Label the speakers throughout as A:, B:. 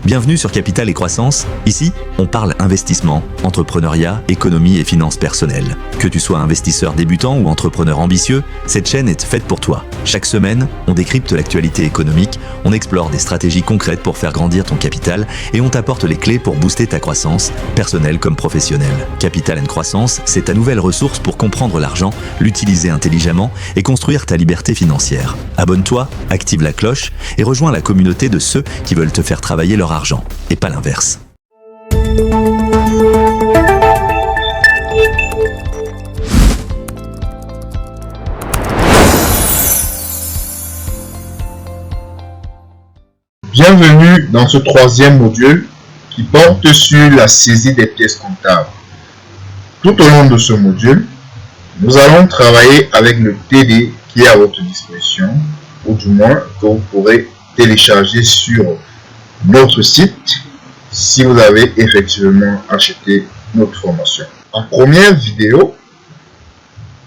A: Bienvenue sur Capital et Croissance. Ici, on parle investissement, entrepreneuriat, économie et finances personnelles. Que tu sois investisseur débutant ou entrepreneur ambitieux, cette chaîne est faite pour toi. Chaque semaine, on décrypte l'actualité économique, on explore des stratégies concrètes pour faire grandir ton capital et on t'apporte les clés pour booster ta croissance, personnelle comme professionnelle. Capital & Croissance, c'est ta nouvelle ressource pour comprendre l'argent, l'utiliser intelligemment et construire ta liberté financière. Abonne-toi, active la cloche et rejoins la communauté de ceux qui veulent te faire travailler leur argent, et pas l'inverse.
B: Bienvenue dans ce troisième module qui porte sur la saisie des pièces comptables. Tout au long de ce module, nous allons travailler avec le TD qui est à votre disposition, ou du moins que vous pourrez télécharger sur notre site si vous avez effectivement acheté notre formation. En première vidéo,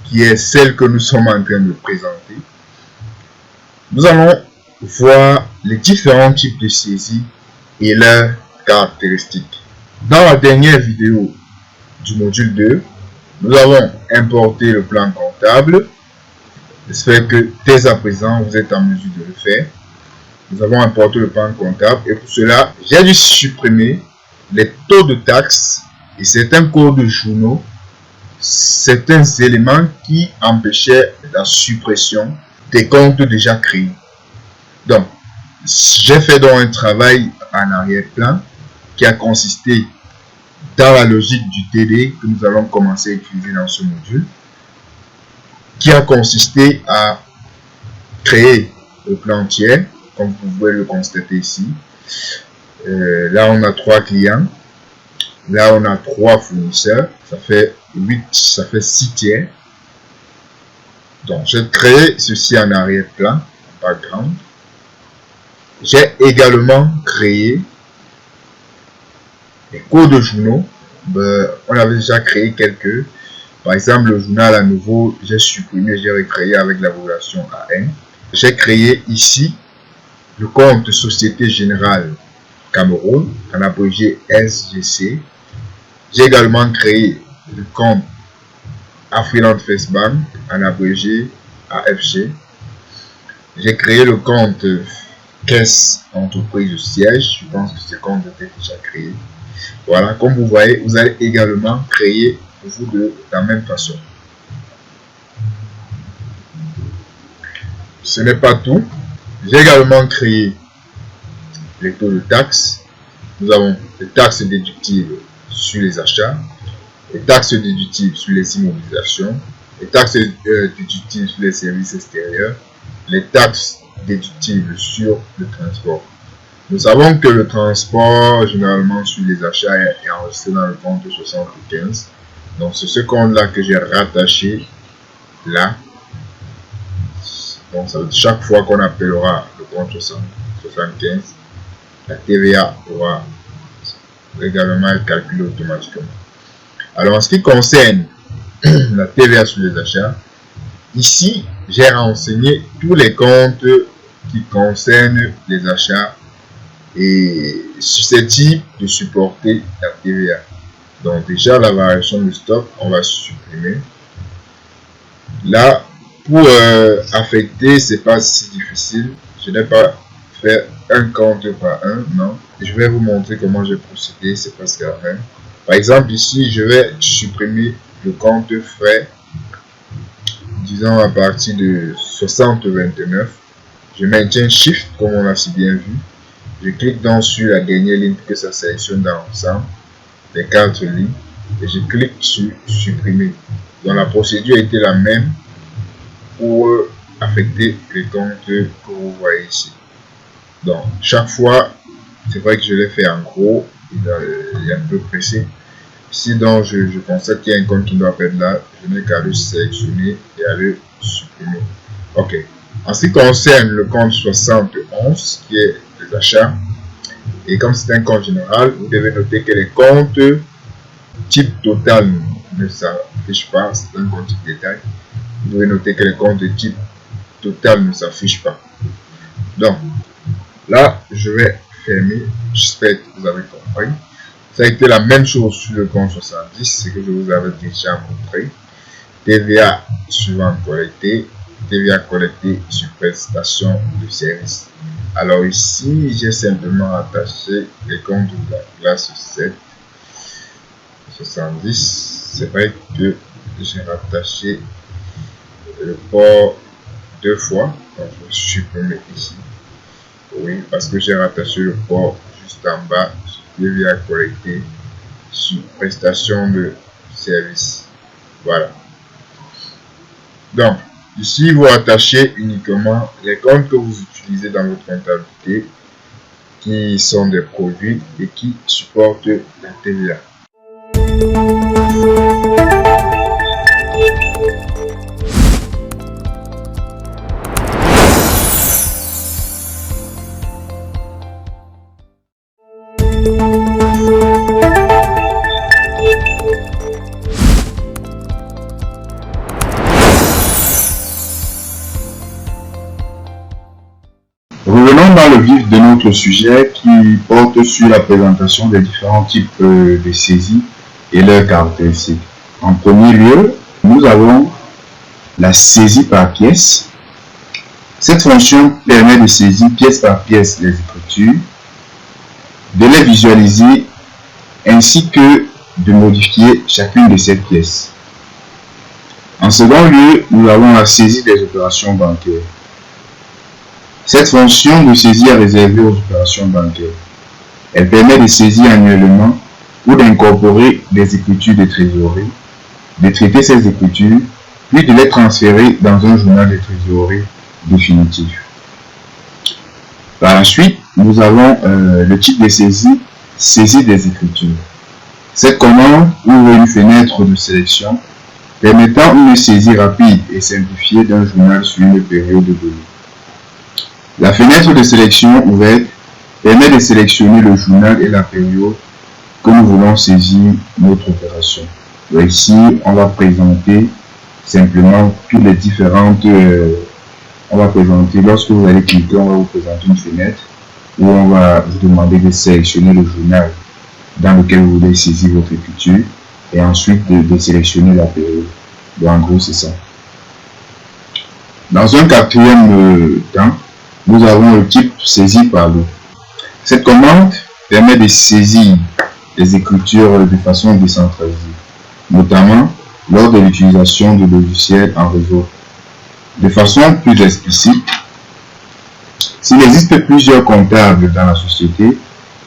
B: qui est celle que nous sommes en train de présenter, nous allons voir les différents types de saisies et leurs caractéristiques. Dans la dernière vidéo du module 2, nous avons importé le plan comptable. J'espère que dès à présent, vous êtes en mesure de le faire. Nous avons importé le plan comptable et pour cela, j'ai dû supprimer les taux de taxes et certains codes journaux, certains éléments qui empêchaient la suppression des comptes déjà créés. Donc, j'ai fait donc un travail en arrière-plan qui a consisté dans la logique du TD que nous allons commencer à utiliser dans ce module, qui a consisté à créer le plan tiers, comme vous pouvez le constater ici. Là, on a 3 clients. Là, on a 3 fournisseurs. Ça fait 8, ça fait 6 tiers. Donc, j'ai créé ceci en arrière-plan, en background. J'ai également créé les codes de journaux. On avait déjà créé quelques. Par exemple, le journal à nouveau, j'ai supprimé, j'ai recréé avec l'abréviation AN. J'ai créé ici le compte Société Générale Cameroun, en abrégé SGC. J'ai également créé le compte Afriland First Bank, en abrégé AFG. J'ai créé le compte Caisse Entreprise Siège. Je pense que ce compte était déjà créé. Voilà, comme vous voyez, vous allez également créer vous de la même façon. Ce n'est pas tout. J'ai également créé les taux de taxes. Nous avons les taxes déductibles sur les achats, les taxes déductibles sur les immobilisations, les taxes déductibles sur les services extérieurs, les taxes déductibles sur le transport. Nous savons que le transport, généralement sur les achats, est enregistré dans le compte 75. Donc, c'est ce compte-là que j'ai rattaché là. Donc, ça veut dire chaque fois qu'on appellera le compte 75, la TVA aura également être calculée automatiquement. Alors, en ce qui concerne la TVA sur les achats, ici, j'ai renseigné tous les comptes qui concernent les achats et susceptibles de supporter la TVA. Donc déjà la variation de stock, on va supprimer. Là, pour affecter, c'est pas si difficile. Je n'ai pas fait un compte par un, non. Je vais vous montrer comment j'ai procédé, c'est presque la même. Par exemple ici, je vais supprimer le compte frais, disons à partir de 60,29. Je maintiens Shift comme on l'a si bien vu. Je clique donc sur la dernière ligne que ça sélectionne dans l'ensemble, les 4 lignes, et je clique sur supprimer. Donc la procédure était la même pour affecter les comptes que vous voyez ici. Donc chaque fois, c'est vrai que je l'ai fait en gros, il est un peu pressé. Si donc je constate qu'il y a un compte qui doit être là, je n'ai qu'à le sélectionner et à le supprimer. Ok. En ce qui concerne le compte 71, qui est les achats, et comme c'est un compte général, vous devez noter que les comptes type total ne s'affichent pas, c'est un compte type détail. Vous devez noter que les comptes type total ne s'affichent pas. Donc, là, je vais fermer. J'espère que vous avez compris. Ça a été la même chose sur le compte 70, ce que je vous avais déjà montré. TVA suivante collectée, TVA collectée sur prestation de service. Alors ici, j'ai simplement attaché les comptes de la classe 7, 70. C'est vrai que j'ai rattaché le port 2 fois, donc je vais supprimer ici. Oui, parce que j'ai rattaché le port juste en bas, TVA collectée sur prestation de service. Voilà. Donc, ici, vous attachez uniquement les comptes que vous utilisez dans votre comptabilité, qui sont des produits et qui supportent la TVA. Revenons dans le vif de notre sujet qui porte sur la présentation des différents types de saisies et leurs caractéristiques. En premier lieu, nous avons la saisie par pièce. Cette fonction permet de saisir pièce par pièce les écritures, de les visualiser ainsi que de modifier chacune de ces pièces. En second lieu, nous avons la saisie des opérations bancaires. Cette fonction de saisie est réservée aux opérations bancaires. Elle permet de saisir annuellement ou d'incorporer des écritures de trésorerie, de traiter ces écritures, puis de les transférer dans un journal de trésorerie définitif. Par la suite, nous avons le type de saisie des écritures. Cette commande ouvre une fenêtre de sélection permettant une saisie rapide et simplifiée d'un journal sur une période donnée. La fenêtre de sélection ouverte permet de sélectionner le journal et la période que nous voulons saisir notre opération. Ici, on va présenter simplement toutes les différentes... lorsque vous allez cliquer, on va vous présenter une fenêtre où on va vous demander de sélectionner le journal dans lequel vous voulez saisir votre écriture et ensuite de sélectionner la période. Donc, en gros, c'est ça. Dans un quatrième temps, nous avons le type saisie par lot. Cette commande permet de saisir les écritures de façon décentralisée, notamment lors de l'utilisation de logiciels en réseau. De façon plus explicite, s'il existe plusieurs comptables dans la société,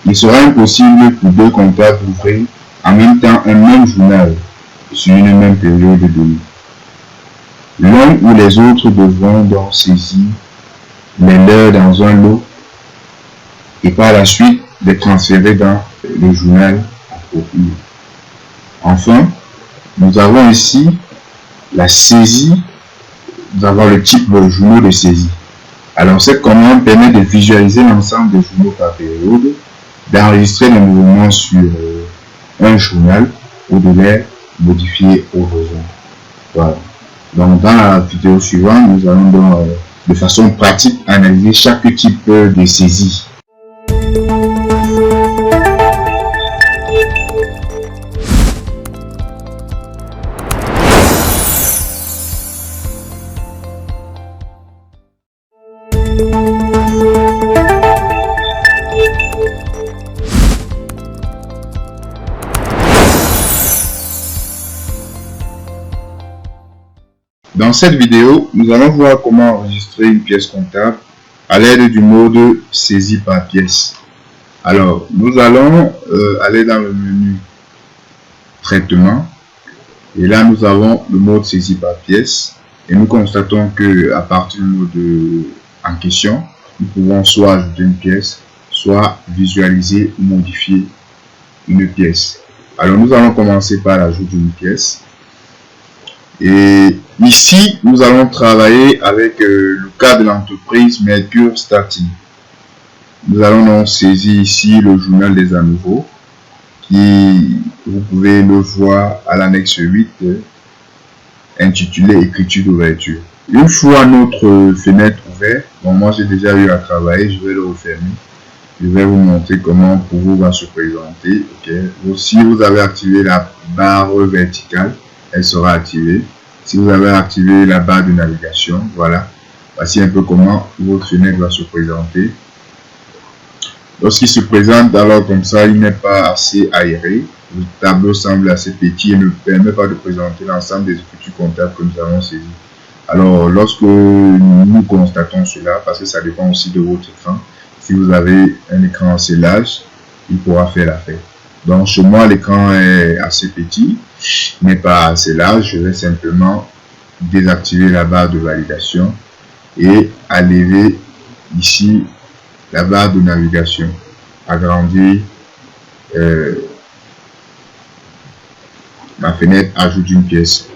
B: il sera impossible pour deux comptables d'ouvrir en même temps un même journal sur une même période donnée. L'un ou les autres devront donc saisir les leurs dans un lot et par la suite les transférer dans le journal approprié. Enfin, nous avons ici la saisie, nous avons le type de journaux de saisie. Alors cette commande permet de visualiser l'ensemble des journaux par période, d'enregistrer les mouvements sur un journal ou de les modifier au besoin. Voilà. Donc dans la vidéo suivante, nous allons donc de façon pratique analyser chaque type de saisie. Dans cette vidéo, nous allons voir comment enregistrer une pièce comptable à l'aide du mode saisie par pièce. Alors, nous allons aller dans le menu traitement et là nous avons le mode saisie par pièce et nous constatons que à partir du mode en question, nous pouvons soit ajouter une pièce, soit visualiser ou modifier une pièce. Alors, nous allons commencer par l'ajout d'une pièce. Et ici, nous allons travailler avec le cas de l'entreprise Mercure Stating. Nous allons donc saisir ici le journal des à nouveau, qui vous pouvez le voir à l'annexe 8, intitulé écriture d'ouverture. Une fois notre fenêtre ouverte, bon, moi j'ai déjà eu à travailler, je vais le refermer. Je vais vous montrer comment pour vous va se présenter. Si vous avez activé la barre verticale, elle sera activée. Si vous avez activé la barre de navigation, voilà. Voici un peu comment votre fenêtre va se présenter. Lorsqu'il se présente alors comme ça, il n'est pas assez aéré. Le tableau semble assez petit et ne permet pas de présenter l'ensemble des écritures comptables que nous avons saisies. Alors, lorsque nous constatons cela, parce que ça dépend aussi de votre écran, si vous avez un écran assez large, il pourra faire l'affaire. Donc, chez moi, l'écran est assez petit, mais pas assez large. Je vais simplement désactiver la barre de validation et enlever ici la barre de navigation, agrandir ma fenêtre ajoute une pièce.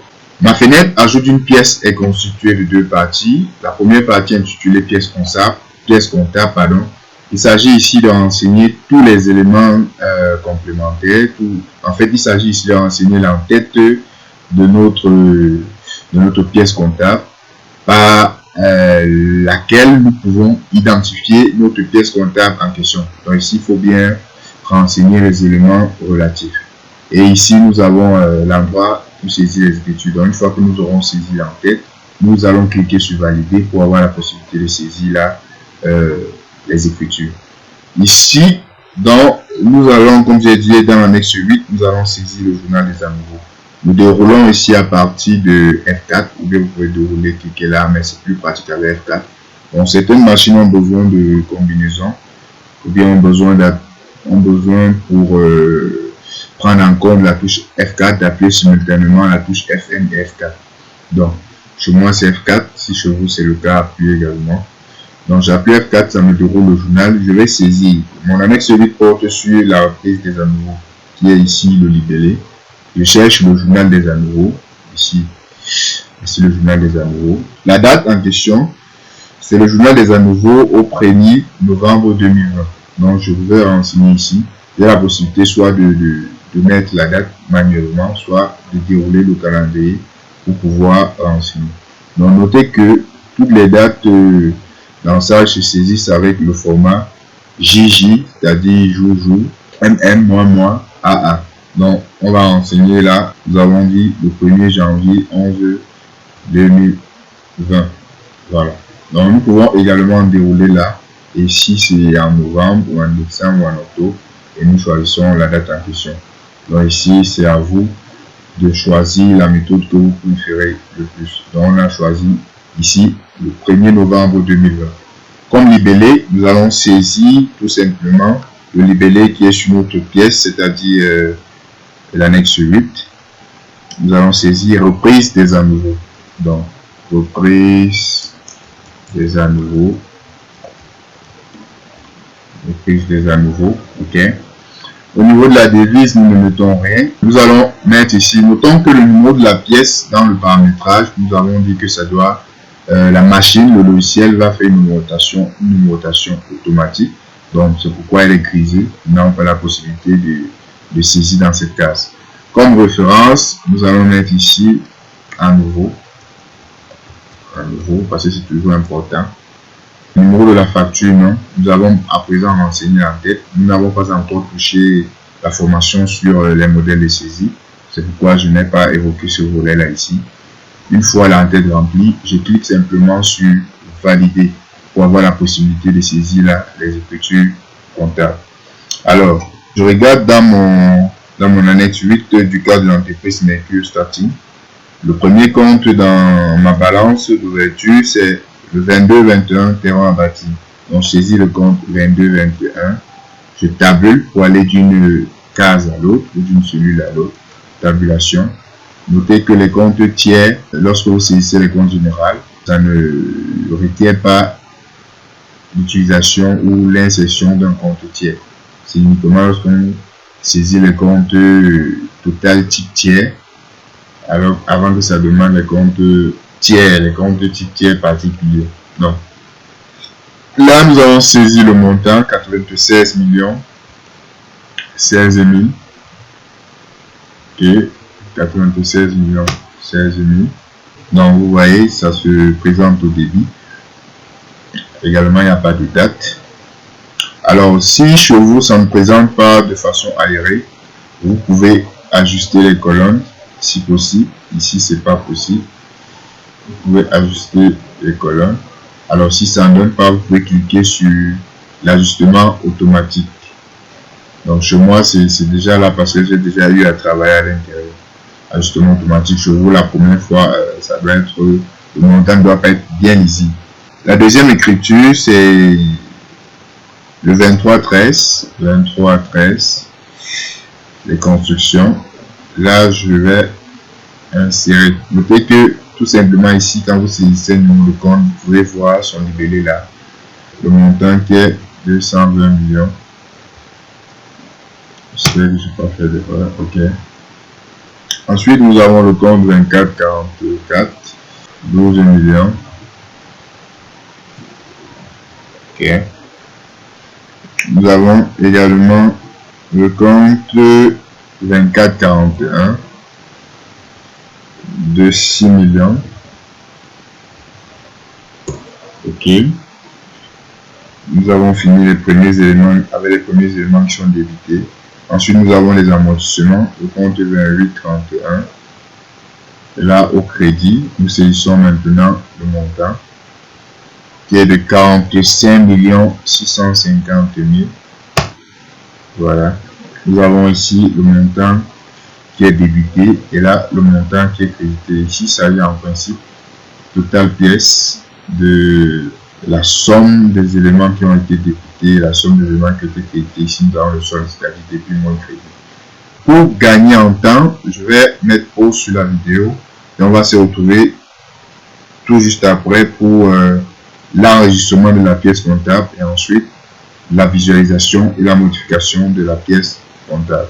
B: Ma fenêtre ajoute une pièce est constituée de deux parties. La première partie intitulée pièce comptable, pardon. Il s'agit ici de renseigner tous les éléments complémentaires. En fait, il s'agit ici de renseigner l'entête de notre pièce comptable par laquelle nous pouvons identifier notre pièce comptable en question. Donc ici, il faut bien renseigner les éléments relatifs. Et ici, nous avons l'endroit pour saisir les écritures. Donc, une fois que nous aurons saisi l'entête, nous allons cliquer sur valider pour avoir la possibilité de saisir là, les écritures. Ici, nous allons, comme j'ai dit, dans l'annexe 8, nous allons saisir le journal des amoureux. Nous déroulons ici à partir de F4, ou bien vous pouvez dérouler, cliquer là, mais c'est plus pratique avec F4. Donc, certaines machines ont besoin de combinaison, ou bien ont besoin pour prendre en compte la touche F4 d'appuyer simultanément la touche Fn et F4. Donc, chez moi c'est F4, si chez vous c'est le cas, appuyez également. Donc, j'appuie F4, ça me déroule le journal. Je vais saisir. Mon annexe 8 porte sur la reprise des amoureux, qui est ici le libellé. Je cherche le journal des amoureux, ici le journal des amoureux. La date en question, c'est le journal des amoureux au 1er novembre 2020. Donc, je vais renseigner ici. Il y a la possibilité soit de mettre la date manuellement, soit de dérouler le calendrier pour pouvoir renseigner. Donc, notez que toutes les dates dans ça se saisissent avec le format JJ, c'est-à-dire jour, MM, mois, AA. Donc, on va renseigner là, nous avons dit le 1er janvier 11 2020. Voilà. Donc, nous pouvons également dérouler là. Et si c'est en novembre ou en décembre ou en octobre, et nous choisissons la date en question. Donc ici, c'est à vous de choisir la méthode que vous préférez le plus. Donc on a choisi ici le 1er novembre 2020. Comme libellé, nous allons saisir tout simplement le libellé qui est sur notre pièce, c'est-à-dire l'annexe 8. Nous allons saisir reprise des amoureux. Donc, reprise des amoureux. Reprise des amoureux, ok. Au niveau de la devise, nous ne mettons rien. Nous allons mettre ici, notons que le numéro de la pièce dans le paramétrage, nous avons dit que ça doit, la machine, le logiciel va faire une numérotation automatique. Donc, c'est pourquoi elle est grisée. Nous n'avons pas la possibilité de saisir dans cette case. Comme référence, nous allons mettre ici à nouveau, parce que c'est toujours important. Numéro de la facture, non. Nous avons à présent renseigné en tête. Nous n'avons pas encore touché la formation sur les modèles de saisie. C'est pourquoi je n'ai pas évoqué ce volet-là ici. Une fois l'entête remplie, je clique simplement sur valider pour avoir la possibilité de saisir là, les écritures comptables. Alors, je regarde dans mon annexe 8 du cadre de l'entreprise Mercure Starting. Le premier compte dans ma balance d'ouverture, c'est le 22-21 terrain à bâtir. On saisit le compte 22-21. Je tabule pour aller d'une case à l'autre ou d'une cellule à l'autre. Tabulation. Notez que les comptes tiers, lorsque vous saisissez les comptes généraux, ça ne requiert pas l'utilisation ou l'insertion d'un compte tiers. C'est uniquement lorsqu'on saisit les comptes total type tiers, alors avant que ça demande les comptes tiers, les comptes type tiers particuliers. Donc, là, nous avons saisi le montant 96 millions 16 000 et 96 millions 16 000. Donc, vous voyez, ça se présente au débit. Également, il n'y a pas de date. Alors, si chez vous, ça ne présente pas de façon aérée, vous pouvez ajuster les colonnes si possible. Ici, c'est pas possible. Vous pouvez ajuster les colonnes. Alors, si ça ne donne pas, vous pouvez cliquer sur l'ajustement automatique. Donc, chez moi, c'est déjà là parce que j'ai déjà eu à travailler à l'intérieur. Ajustement automatique, chez vous, la première fois, ça doit être, le montant ne doit pas être bien lisible. La deuxième écriture, c'est le 23-13. 23-13. Les constructions. Là, je vais insérer. Notez que tout simplement ici, quand vous saisissez le numéro de compte, vous pouvez voir son libellé là. Le montant qui est 220 millions. J'espère que je n'ai pas fait d'erreur. Ok. Ensuite, nous avons le compte 24-44. 12 millions. Ok. Nous avons également le compte 24-41 de 6 millions. Ok. Nous avons fini les premiers éléments avec les premiers éléments qui sont débités. Ensuite, nous avons les amortissements. Le compte 28-31. Là, au crédit, nous saisissons maintenant le montant qui est de 45 650 000. Voilà. Nous avons ici le montant qui est débité et là, le montant qui est crédité. Ici, ça vient en principe total pièce de la somme des éléments qui ont été débités, la somme des éléments qui ont été crédités. Ici, nous avons le solde, c'est-à-dire depuis moins crédit. Pour gagner en temps, je vais mettre pause sur la vidéo et on va se retrouver tout juste après pour l'enregistrement de la pièce comptable et ensuite la visualisation et la modification de la pièce comptable.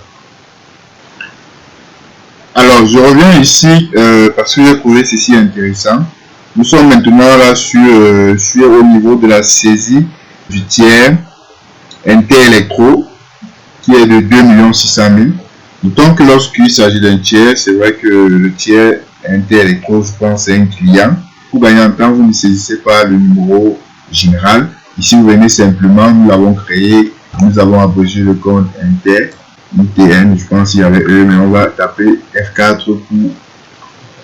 B: Alors, je reviens ici parce que j'ai trouvé ceci intéressant. Nous sommes maintenant là sur au niveau de la saisie du tiers Interelectro qui est de 2 600 000. D'autant que lorsqu'il s'agit d'un tiers, c'est vrai que le tiers Interelectro, je pense, c'est un client. Pour gagner en temps, vous ne saisissez pas le numéro général. Ici, vous venez simplement, nous l'avons créé, nous avons abrégé le compte Inter, ITN, je pense qu'il y avait eux, mais on va taper F4 pour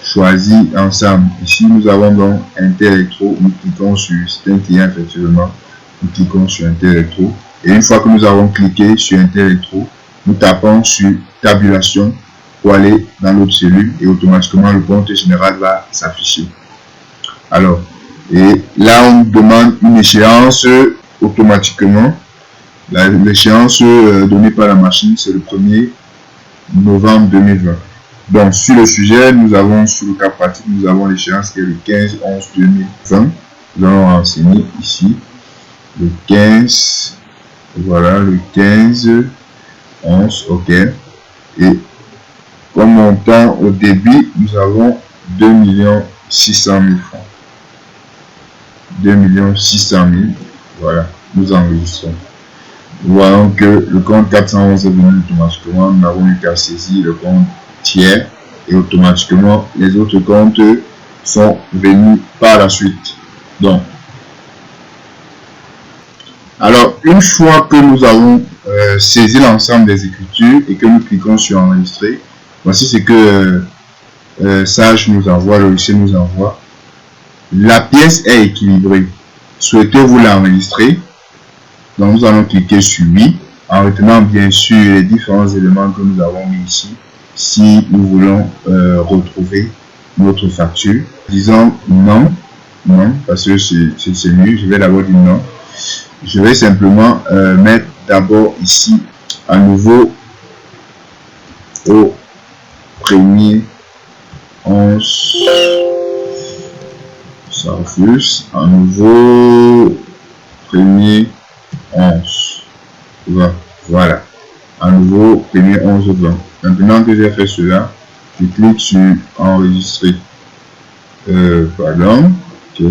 B: choisir ensemble. Ici, nous avons donc Interelectro, nous cliquons sur, c'est un client effectivement, nous cliquons sur Interelectro. Et une fois que nous avons cliqué sur Interelectro, nous tapons sur tabulation pour aller dans l'autre cellule et automatiquement le compte général va s'afficher. Alors, et là on nous demande une échéance automatiquement. L'échéance donnée par la machine, c'est le 1er novembre 2020. Donc sur le sujet, nous avons sur le cas pratique, nous avons l'échéance qui est le 15/11/2020. Nous allons renseigner ici le 15, voilà le 15/11, ok. Et comme montant au débit, nous avons 2 600 000 francs. 2 600 000, voilà, nous enregistrons. Nous voyons que le compte 411 est venu automatiquement, nous n'avons eu qu'à saisir le compte tiers et automatiquement les autres comptes sont venus par la suite. Donc, alors une fois que nous avons saisi l'ensemble des écritures et que nous cliquons sur enregistrer, voici ce que Sage nous envoie, le logiciel nous envoie. La pièce est équilibrée. Souhaitez-vous l'enregistrer? Donc nous allons cliquer sur oui, en retenant bien sûr les différents éléments que nous avons mis ici. Si nous voulons retrouver notre facture, disons non, non, parce que c'est mieux, je vais d'abord dire non. Je vais simplement mettre d'abord ici à nouveau au 1er 11. Ça refuse. À nouveau 1er 11. Voilà. À nouveau 1er 11 20. Maintenant que j'ai fait cela, je clique sur enregistrer. Pardon. Ok.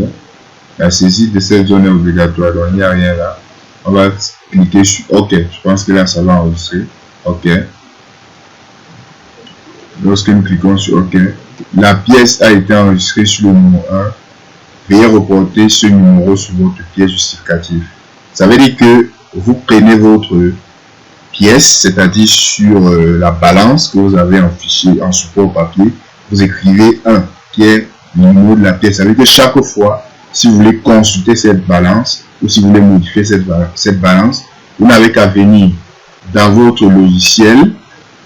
B: La saisie de cette zone est obligatoire, donc il n'y a rien là. On va cliquer sur OK. Je pense que là, ça va enregistrer. OK. Lorsque nous cliquons sur OK, la pièce a été enregistrée sur le numéro 1. Veuillez reporter ce numéro sur votre pièce justificative. Ça veut dire que vous prenez votre pièce, c'est-à-dire sur la balance que vous avez en fichier, en support papier, vous écrivez 1, qui est le numéro de la pièce. Ça veut dire que chaque fois, si vous voulez consulter cette balance, ou si vous voulez modifier cette balance, vous n'avez qu'à venir dans votre logiciel,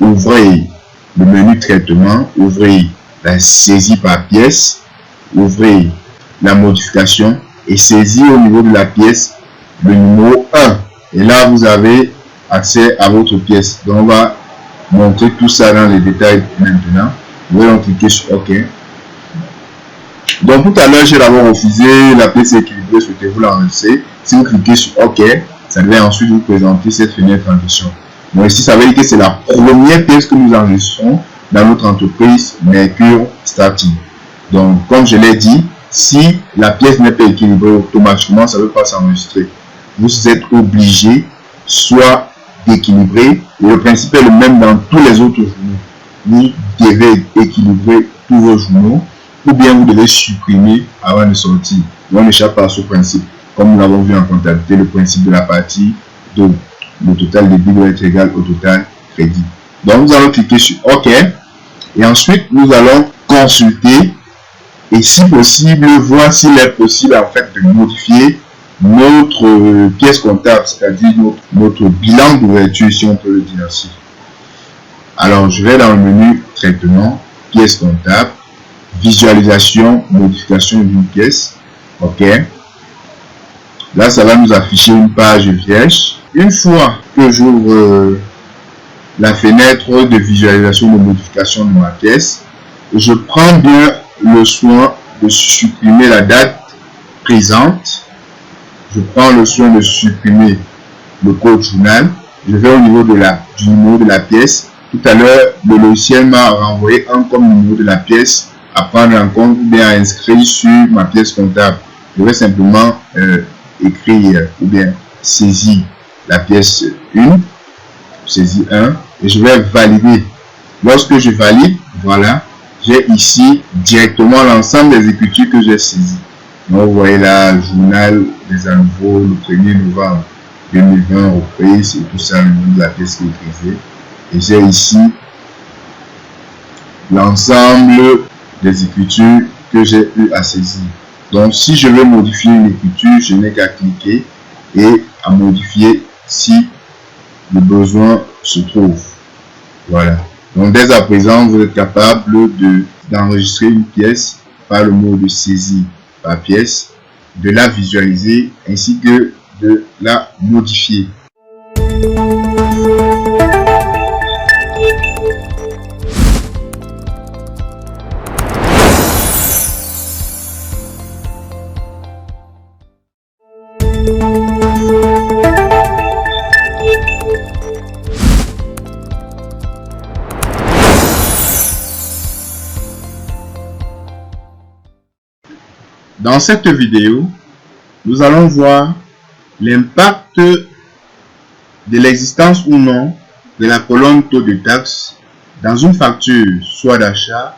B: ouvrez le menu traitement, ouvrez la saisie par pièce, ouvrez la modification et saisir au niveau de la pièce le numéro 1. Et là, vous avez accès à votre pièce. Donc, on va montrer tout ça dans les détails maintenant. Vous allez cliquer sur OK. Donc, tout à l'heure, j'ai d'abord refusé la pièce équilibrée, souhaitez-vous l'enregistrer. Si vous cliquez sur OK, ça devait ensuite vous présenter cette fenêtre en question. Donc, ici, ça veut dire que c'est la première pièce que nous enregistrons dans notre entreprise Mercure Starting. Donc, comme je l'ai dit, si la pièce n'est pas équilibrée automatiquement, ça ne veut pas s'enregistrer. Vous êtes obligé soit d'équilibrer, et le principe est le même dans tous les autres journaux. Vous devez équilibrer tous vos journaux, ou bien vous devez supprimer avant de sortir. On n'échappe pas à ce principe. Comme nous l'avons vu en comptabilité, le principe de la partie de le total débit doit être égal au total crédit. Donc nous allons cliquer sur OK et ensuite nous allons consulter et si possible voir s'il est possible en fait de modifier notre pièce comptable, c'est-à-dire notre bilan d'ouverture, si on peut le dire ainsi. Alors je vais dans le menu traitement, pièce comptable, visualisation, modification d'une pièce. OK. Là, ça va nous afficher une page vierge. Une fois que j'ouvre la fenêtre de visualisation de modification de ma pièce, je prends bien le soin de supprimer la date présente. Je prends le soin de supprimer le code journal. Je vais au niveau du numéro de la pièce. Tout à l'heure, le logiciel m'a renvoyé un comme numéro de la pièce à prendre en compte ou bien à inscrire sur ma pièce comptable. Je vais simplement écrire ou bien saisir la pièce 1, saisir 1 et je vais valider. Lorsque je valide, voilà, j'ai ici directement l'ensemble des écritures que j'ai saisies. Donc vous voyez là, le journal des nouveaux, le 1er novembre 2020 reprise et tout ça, le nom de la pièce qui est créée. Et j'ai ici l'ensemble des écritures que j'ai eu à saisir. Donc si je veux modifier une écriture, je n'ai qu'à cliquer et à modifier si le besoin se trouve. Voilà. Donc dès à présent, vous êtes capable d'enregistrer une pièce par le mot de saisie par pièce, de la visualiser ainsi que de la modifier. Dans cette vidéo, nous allons voir l'impact de l'existence ou non de la colonne taux de taxe dans une facture soit d'achat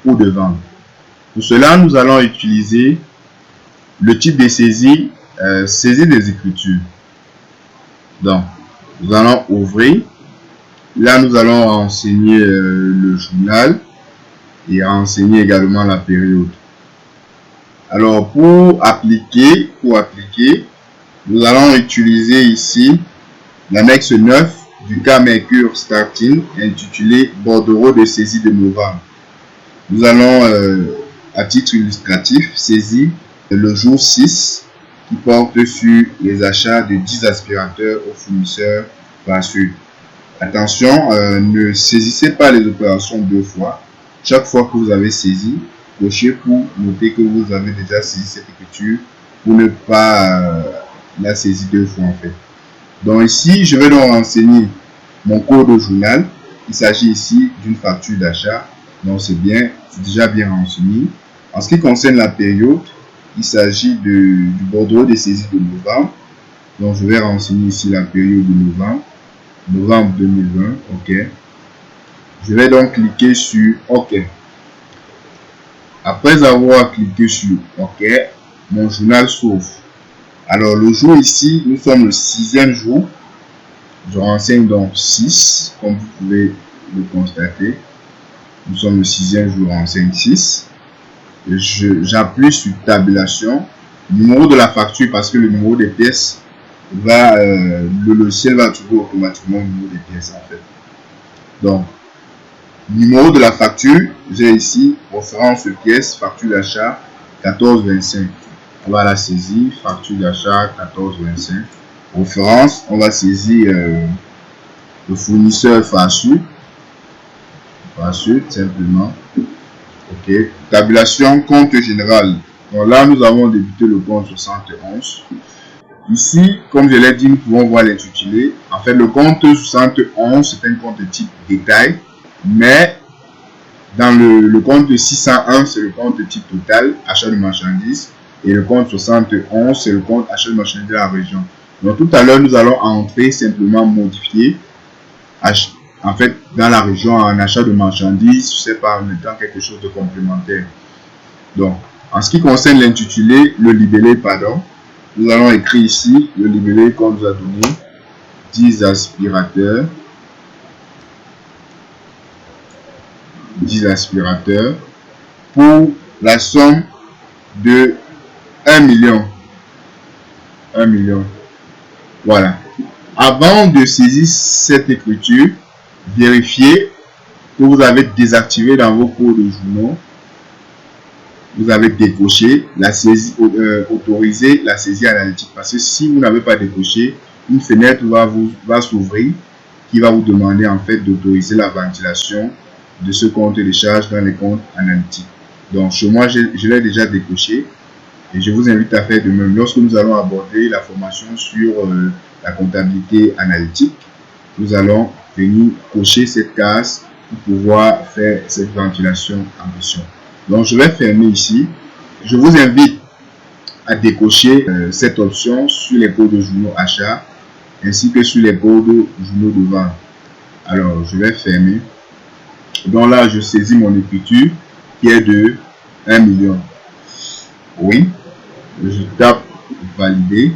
B: ou de vente. Pour cela, nous allons utiliser le type de saisie, saisie des écritures. Donc, nous allons ouvrir. Là, nous allons renseigner le journal et renseigner également la période. Alors, pour appliquer, nous allons utiliser ici l'annexe 9 du cas Mercure Starting intitulé bordereau de saisie de novembre. Nous allons, à titre illustratif, saisir le jour 6 qui porte sur les achats de 10 aspirateurs aux fournisseurs par suite. Attention, ne saisissez pas les opérations deux fois. Chaque fois que vous avez saisi, cochez pour noter que vous avez déjà saisi cette écriture pour ne pas la saisir deux fois en fait. Donc ici, je vais donc renseigner mon code journal. Il s'agit ici d'une facture d'achat. Donc c'est bien, c'est déjà bien renseigné. En ce qui concerne la période, il s'agit du bordereau de saisie de novembre. Donc je vais renseigner ici la période de novembre 2020. OK. Je vais donc cliquer sur OK. Après avoir cliqué sur OK, mon journal s'ouvre. Alors le jour ici, nous sommes le 6e jour. Je renseigne donc 6, comme vous pouvez le constater. Nous sommes le 6e jour, je renseigne 6. J'appuie sur tabulation. Numéro de la facture, parce que le numéro des pièces va, le logiciel va trouver automatiquement le numéro des pièces en fait. Donc, numéro de la facture, j'ai ici référence pièce, facture d'achat 1425. On va la saisir, facture d'achat 1425. Référence, on va saisir le fournisseur Farsu simplement. Ok, tabulation compte général. Donc là, nous avons débuté le compte 71. Ici, comme je l'ai dit, nous pouvons voir l'intitulé. En fait, le compte 71, c'est un compte de type détail, mais dans le compte 601, c'est le compte de type total, achat de marchandises, et le compte 71, c'est le compte achat de marchandises de la région. Donc tout à l'heure, nous allons entrer simplement modifier, en fait, dans la région en achat de marchandises, je sais pas, en mettant quelque chose de complémentaire. Donc, en ce qui concerne l'intitulé, le libellé, pardon, nous allons écrire ici le libellé qu'on nous a donné, 10 aspirateurs, 10 aspirateurs pour la somme de 1 million. 1 million. Voilà. Avant de saisir cette écriture, vérifiez que vous avez désactivé dans vos cours de journaux. Vous avez décoché la saisie, autorisé la saisie analytique. Parce que si vous n'avez pas décoché, une fenêtre va s'ouvrir qui va vous demander en fait d'autoriser la ventilation de ce compte de charge dans les comptes analytiques. Donc chez moi, je l'ai déjà décoché et je vous invite à faire de même. Lorsque nous allons aborder la formation sur la comptabilité analytique, nous allons venir cocher cette case pour pouvoir faire cette ventilation en question. Donc je vais fermer ici. Je vous invite à décocher cette option sur les codes de journaux achats ainsi que sur les codes de journaux de vente. Alors je vais fermer. Donc là je saisis mon écriture qui est de 1 million. Oui. Je tape valider.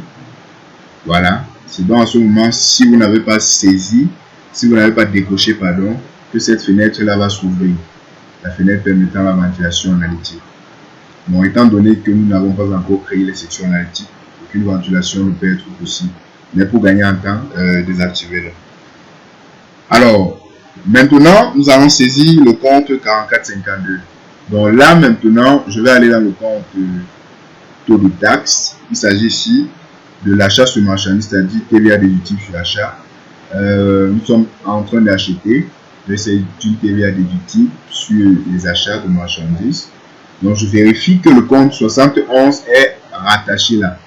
B: Voilà. C'est donc à ce moment, si vous n'avez pas saisi, si vous n'avez pas décoché, pardon, que cette fenêtre là va s'ouvrir. La fenêtre permettant la ventilation analytique. Bon, étant donné que nous n'avons pas encore créé les sections analytiques, aucune ventilation ne peut être possible. Mais pour gagner en temps, désactivez-le. Alors, maintenant, nous allons saisir le compte 4452. Donc là, maintenant, je vais aller dans le compte taux de taxe. Il s'agit ici de l'achat sur marchandise, c'est-à-dire TVA déductible sur l'achat. Nous sommes en train d'acheter. C'est une TVA déductible sur les achats de marchandises. Donc, je vérifie que le compte 71 est rattaché là.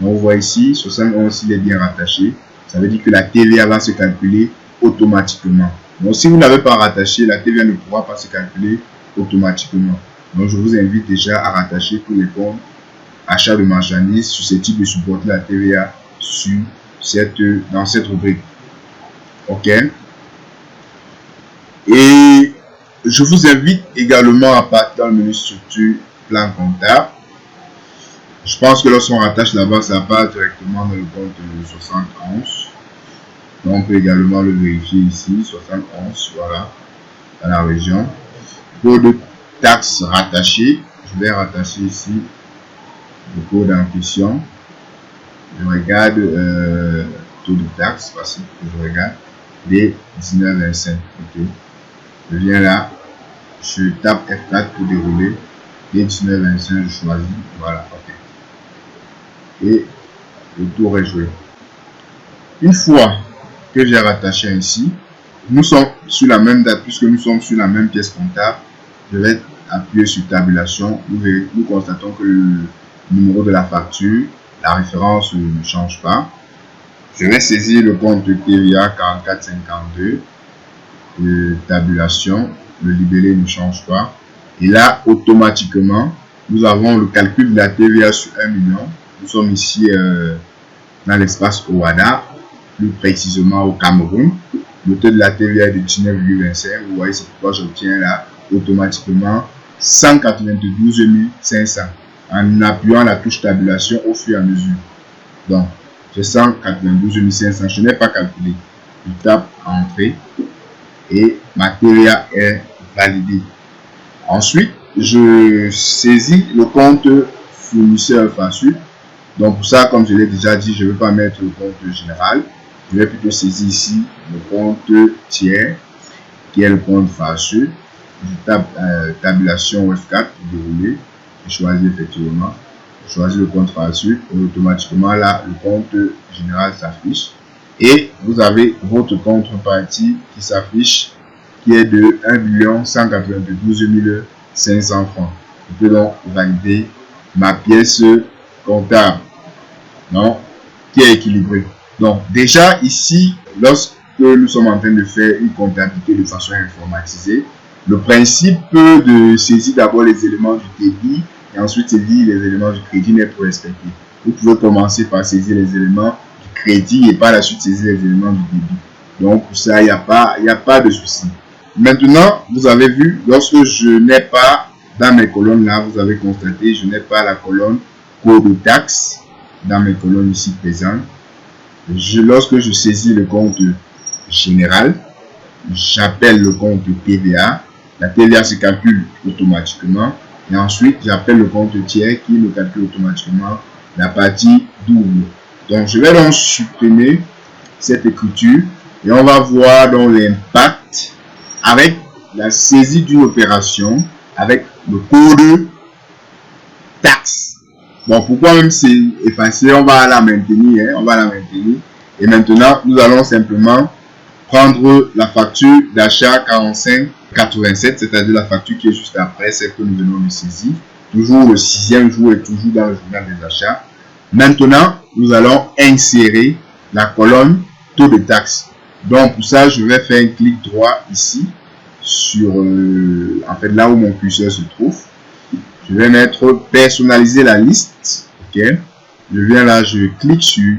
B: Donc, vous voyez ici, 71, il est bien rattaché. Ça veut dire que la TVA va se calculer automatiquement. Donc, si vous n'avez pas rattaché, la TVA ne pourra pas se calculer automatiquement. Donc, je vous invite déjà à rattacher tous les comptes achats de marchandises susceptibles de supporter la TVA dans cette rubrique. OK? Et je vous invite également à partir dans le menu structure plan comptable. Je pense que lorsqu'on rattache là-bas, ça part directement dans le compte 71. Donc on peut également le vérifier ici, 71, voilà, dans la région. Code de taxe rattaché, je vais rattacher ici le code en question. Je regarde taux de taxe, parce que je regarde les 19,25. OK. Je viens là, je tape F4 pour dérouler, et 19,25, je choisis, voilà, ok. Et le tour est joué. Une fois que j'ai rattaché ici, nous sommes sur la même date, puisque nous sommes sur la même pièce comptable, je vais appuyer sur tabulation, nous constatons que le numéro de la facture, la référence ne change pas. Je vais saisir le compte de TVA 4452. Tabulation, le libellé ne change pas. Et là, automatiquement, nous avons le calcul de la TVA sur 1 million. Nous sommes ici dans l'espace OADA, plus précisément au Cameroun. Le taux de la TVA est de 19,25. Vous voyez, c'est pourquoi j'obtiens là automatiquement 192 500 en appuyant la touche tabulation au fur et à mesure. Donc, j'ai 192 500. Je n'ai pas calculé. Je tape entrée et ma TVA est validée. Ensuite, je saisis le compte fournisseur facture. Donc, pour ça, comme je l'ai déjà dit, je ne vais pas mettre le compte général. Je vais plutôt saisir ici le compte tiers, qui est le compte facture. Je tape tabulation F4 pour dérouler. Je choisis effectivement. Je choisis le compte facture et automatiquement là, le compte général s'affiche. Et vous avez votre contrepartie qui s'affiche, qui est de 1 192 500 francs. Je peux donc valider ma pièce comptable, non, qui est équilibrée. Donc déjà ici, lorsque nous sommes en train de faire une comptabilité de façon informatisée, le principe de saisir d'abord les éléments du débit et ensuite saisir les éléments du crédit n'est pas respecté. Vous pouvez commencer par saisir les éléments du crédit et par la suite saisir les éléments du débit. Donc pour ça, il n'y a pas de souci. Maintenant, vous avez vu, lorsque je n'ai pas dans mes colonnes là, vous avez constaté, je n'ai pas la colonne code de taxe dans mes colonnes ici présentes. Lorsque je saisis le compte général, j'appelle le compte TVA. La TVA se calcule automatiquement. Et ensuite, j'appelle le compte tiers qui me calcule automatiquement la partie double. Donc, je vais donc supprimer cette écriture et on va voir donc l'impact avec la saisie d'une opération avec le code taxe. Bon, pourquoi même c'est effacé, on va la maintenir, hein, on va la maintenir. Et maintenant, nous allons simplement prendre la facture d'achat 45,87, c'est-à-dire la facture qui est juste après celle que nous venons de saisir. Toujours le 6e jour et toujours dans le journal des achats. Maintenant, nous allons insérer la colonne taux de taxe. Donc, pour ça, je vais faire un clic droit ici, sur en fait là où mon curseur se trouve. Je vais mettre personnaliser la liste. Ok. Je viens là, je clique sur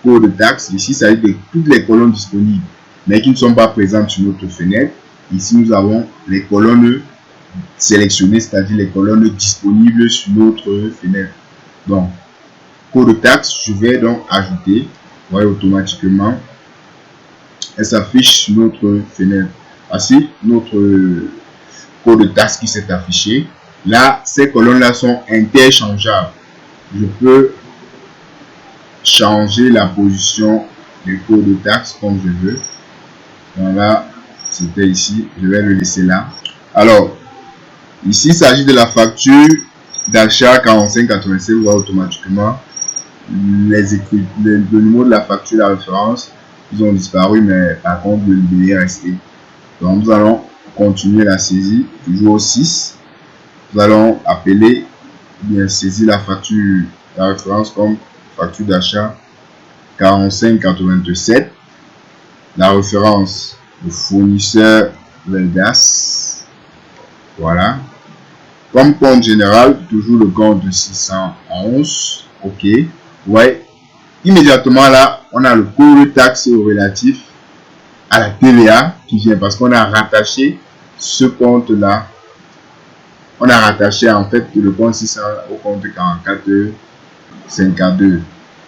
B: code de taxe. Ici, ça veut dire toutes les colonnes disponibles, mais qui ne sont pas présentes sur notre fenêtre. Ici, nous avons les colonnes sélectionnées, c'est-à-dire les colonnes disponibles sur notre fenêtre. Donc, code de taxe, je vais donc ajouter. Vous voyez automatiquement, elle s'affiche sur notre fenêtre. Voici notre code de taxe qui s'est affiché. Là, ces colonnes-là sont interchangeables. Je peux changer la position du code de taxe comme je veux. Voilà, c'était ici. Je vais le laisser là. Alors, ici, il s'agit de la facture d'achat 45,87. Vous voyez automatiquement le numéro de la facture, la référence, ils ont disparu, mais par contre, le libellé est resté. Donc, nous allons continuer la saisie, toujours au 6. Nous allons appeler, bien saisir la facture, la référence comme facture d'achat 45,87. La référence, le fournisseur Veldas. Voilà. Comme compte général, toujours le compte de 611. OK. Ouais. Immédiatement là, on a le coût de taxe relatif à la TVA qui vient parce qu'on a rattaché ce compte là. On a rattaché en fait le compte 600 au compte 44,52.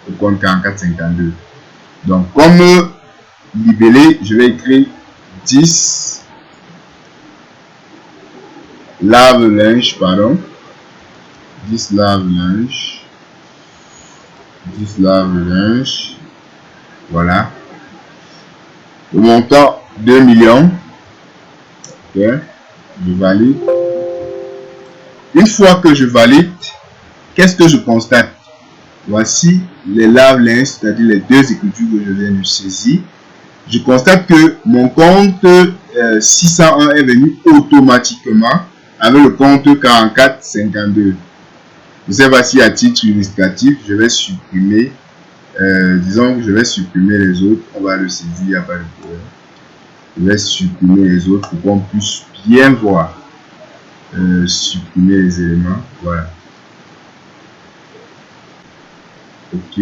B: Au compte 44,52. Donc, comme libellé, je vais écrire 10 lave-linge, pardon. 10 lave-linge. 10 lave-linge. Voilà. Le montant 2 millions. Ok. Je valide. Une fois que je valide, qu'est-ce que je constate? Voici les lave-linge, c'est-à-dire les deux écritures que je viens de saisir. Je constate que mon compte 601 est venu automatiquement avec le compte 44,52. Je sais pas si à titre illustratif, je vais supprimer, disons que je vais supprimer les autres. On va le saisir, il n'y a pas de problème. Je vais supprimer les autres pour qu'on puisse bien voir. Supprimer les éléments, voilà. Ok,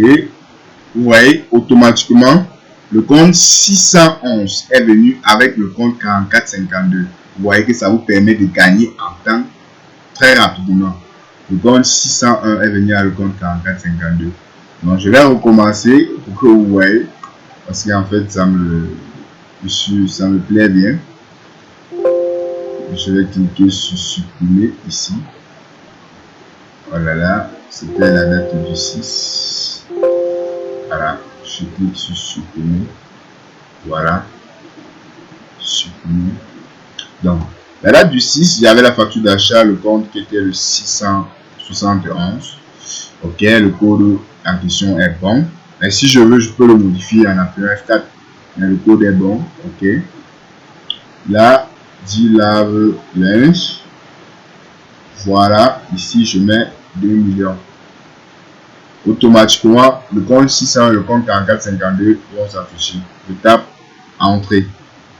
B: vous voyez automatiquement le compte 611 est venu avec le compte 44,52. Vous voyez que ça vous permet de gagner en temps très rapidement. Le compte 601 est venu avec le compte 44,52. Donc je vais recommencer pour que vous voyez, parce qu'en fait ça me plaît bien. Je vais cliquer sur supprimer ici. Voilà, là, c'était la date du 6. Voilà, je clique sur supprimer. Voilà, supprimer. Donc, la date du 6, j'avais la facture d'achat, le compte qui était le 671. Ok, le code en question est bon. Mais si je veux, je peux le modifier en appuyant F4. Mais le code est bon. Ok. Là, dit lave linge. Voilà, ici je mets 2 millions. Automatiquement, le compte 600 et le compte 4452 vont s'afficher. Je tape entrée.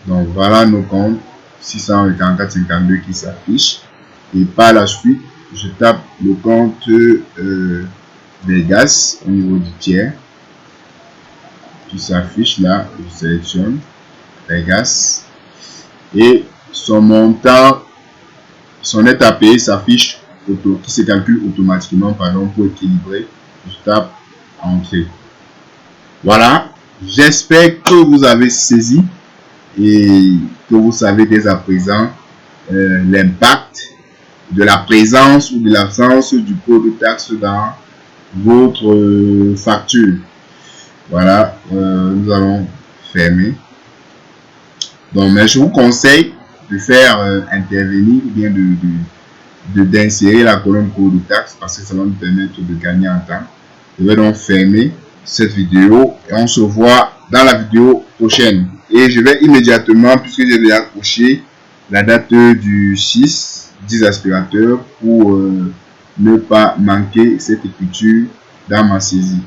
B: Donc voilà nos comptes 600 et 4452 qui s'affichent. Et par la suite, je tape le compte Vegas au niveau du tiers qui s'affiche là. Je sélectionne Vegas et son montant, son net à payer s'affiche, qui se calcule automatiquement, pardon, pour équilibrer. Je tape entrée. Voilà, j'espère que vous avez saisi et que vous savez dès à présent l'impact de la présence ou de l'absence du code de taxe dans votre facture. Voilà, nous allons fermer. Donc, mais je vous conseille de faire intervenir ou bien d'insérer la colonne code de taxe parce que ça va nous permettre de gagner en temps. Je vais donc fermer cette vidéo et on se voit dans la vidéo prochaine. Et je vais immédiatement, puisque j'ai déjà coché la date du 6, 10 aspirateurs pour ne pas manquer cette écriture dans ma saisie.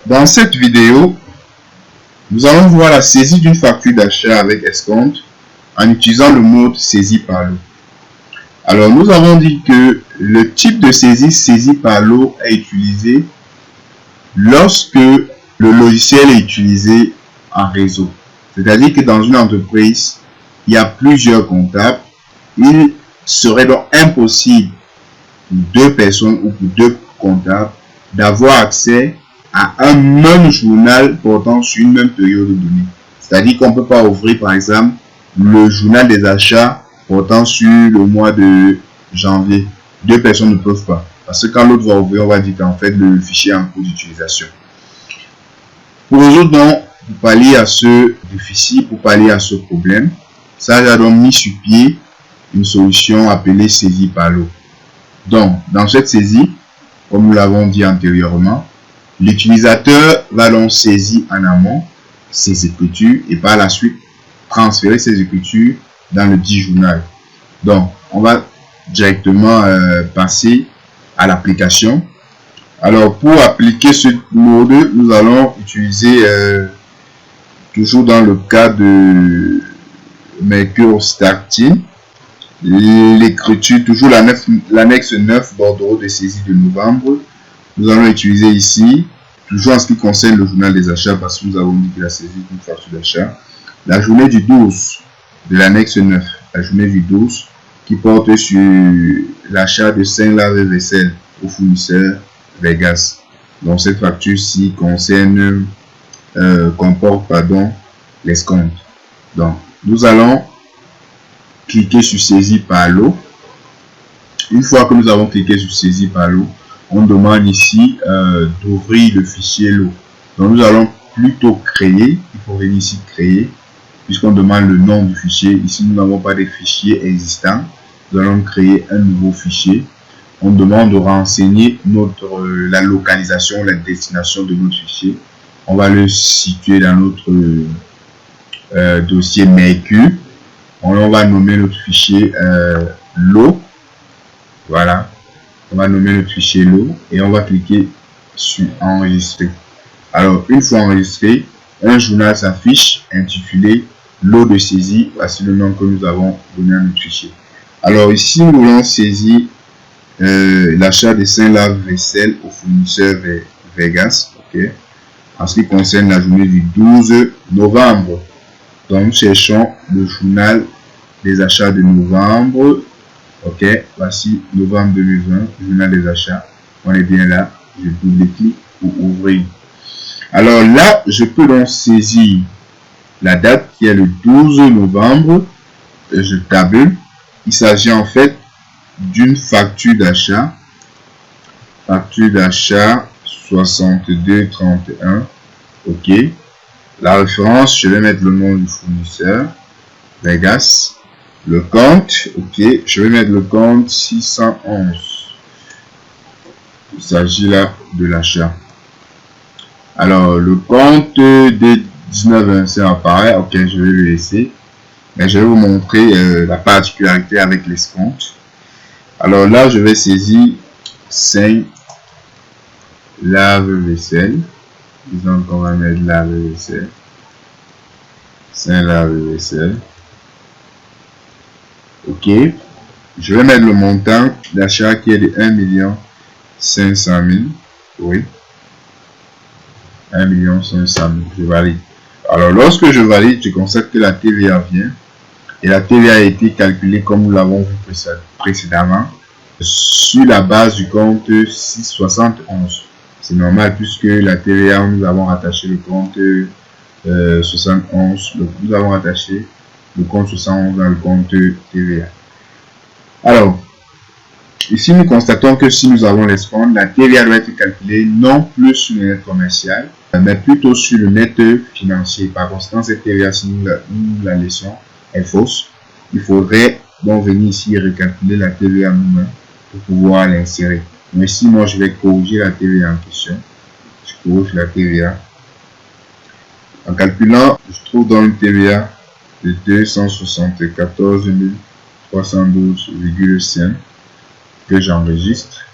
B: Dans cette vidéo, nous allons voir la saisie d'une facture d'achat avec escompte en utilisant le mode saisie par lot. Alors, nous avons dit que le type de saisie par lot est utilisé lorsque le logiciel est utilisé en réseau. C'est-à-dire que dans une entreprise, il y a plusieurs comptables. Il serait donc impossible pour 2 personnes ou pour 2 comptables d'avoir accès à un même journal portant sur une même période donnée. C'est-à-dire qu'on ne peut pas ouvrir par exemple le journal des achats portant sur le mois de janvier. 2 personnes ne peuvent pas. Parce que quand l'autre va ouvrir, on va dire qu'en fait le fichier est en cours d'utilisation. Pour résoudre donc, pour pallier à ce déficit, pour pallier à ce problème, ça a donc mis sur pied une solution appelée saisie par lot. Donc, dans cette saisie, comme nous l'avons dit antérieurement, l'utilisateur va donc saisir en amont ses écritures et par la suite transférer ces écritures dans le dit journal. Donc, on va directement passer à l'application. Alors, pour appliquer ce mode, nous allons utiliser, toujours dans le cas de Mercure Starting, l'écriture, toujours l'annexe 9 bordereau de saisie de novembre. Nous allons utiliser ici, toujours en ce qui concerne le journal des achats, parce que nous avons dit que la saisie est une facture d'achat, la journée du 12 de l'annexe 9, la journée du 12 qui porte sur l'achat de 5 lave-vaisselle au fournisseur Vegas. Donc cette facture-ci concerne, comporte l'escompte. Donc nous allons cliquer sur saisie par lot. Une fois que nous avons cliqué sur saisie par lot, on demande ici d'ouvrir le fichier lot. Donc nous allons plutôt créer, il faut venir ici créer, puisqu'on demande le nom du fichier. Ici nous n'avons pas de fichier existant, nous allons créer un nouveau fichier. On demande de renseigner la localisation, la destination de notre fichier. On va le situer dans notre dossier Mercure. On va nommer notre fichier lot. Voilà. On va nommer notre fichier lot et on va cliquer sur enregistrer. Alors, une fois enregistré, un journal s'affiche intitulé lot de saisie. Voici le nom que nous avons donné à notre fichier. Alors ici, nous voulons saisir l'achat de 5 lave-vaisselle au fournisseur Vegas. Okay. En ce qui concerne la journée du 12 novembre. Donc, nous cherchons le journal des achats de novembre. Ok, voici novembre 2020, journal des achats. On est bien là. Je double-clique pour ouvrir. Alors là, je peux donc saisir la date qui est le 12 novembre. Je tabule. Il s'agit en fait d'une facture d'achat. Facture d'achat 6231. Ok. La référence, je vais mettre le nom du fournisseur. Vegas. Le compte. Ok. Je vais mettre le compte 611. Il s'agit là de l'achat. Alors, le compte de 19,25 apparaît. Ok, je vais le laisser. Mais je vais vous montrer la particularité avec l'escompte. Alors là, je vais saisir 5 lave-vaisselle. Disons qu'on va mettre lave-vaisselle. 5 lave-vaisselle. Ok. Je vais mettre le montant d'achat qui est de 1 500 000. Oui. 1 500 000. Je valide. Alors, lorsque je valide, je constate que la TVA vient. Et la TVA a été calculée comme nous l'avons vu précédemment sur la base du compte 671. C'est normal puisque la TVA, nous avons rattaché le compte 71. Nous avons rattaché le compte 71 dans le compte TVA. Alors, ici, nous constatons que si nous avons l'escompte, la TVA doit être calculée non plus sur le net commercial, mais plutôt sur le net financier. Par conséquent, cette TVA, si nous la laissons, est fausse. Il faudrait donc venir ici et recalculer la TVA nous-mêmes pour pouvoir l'insérer. Mais si moi, je vais corriger la TVA en question, je corrige la TVA. En calculant, je trouve dans le TVA de 274 312,5 que j'enregistre.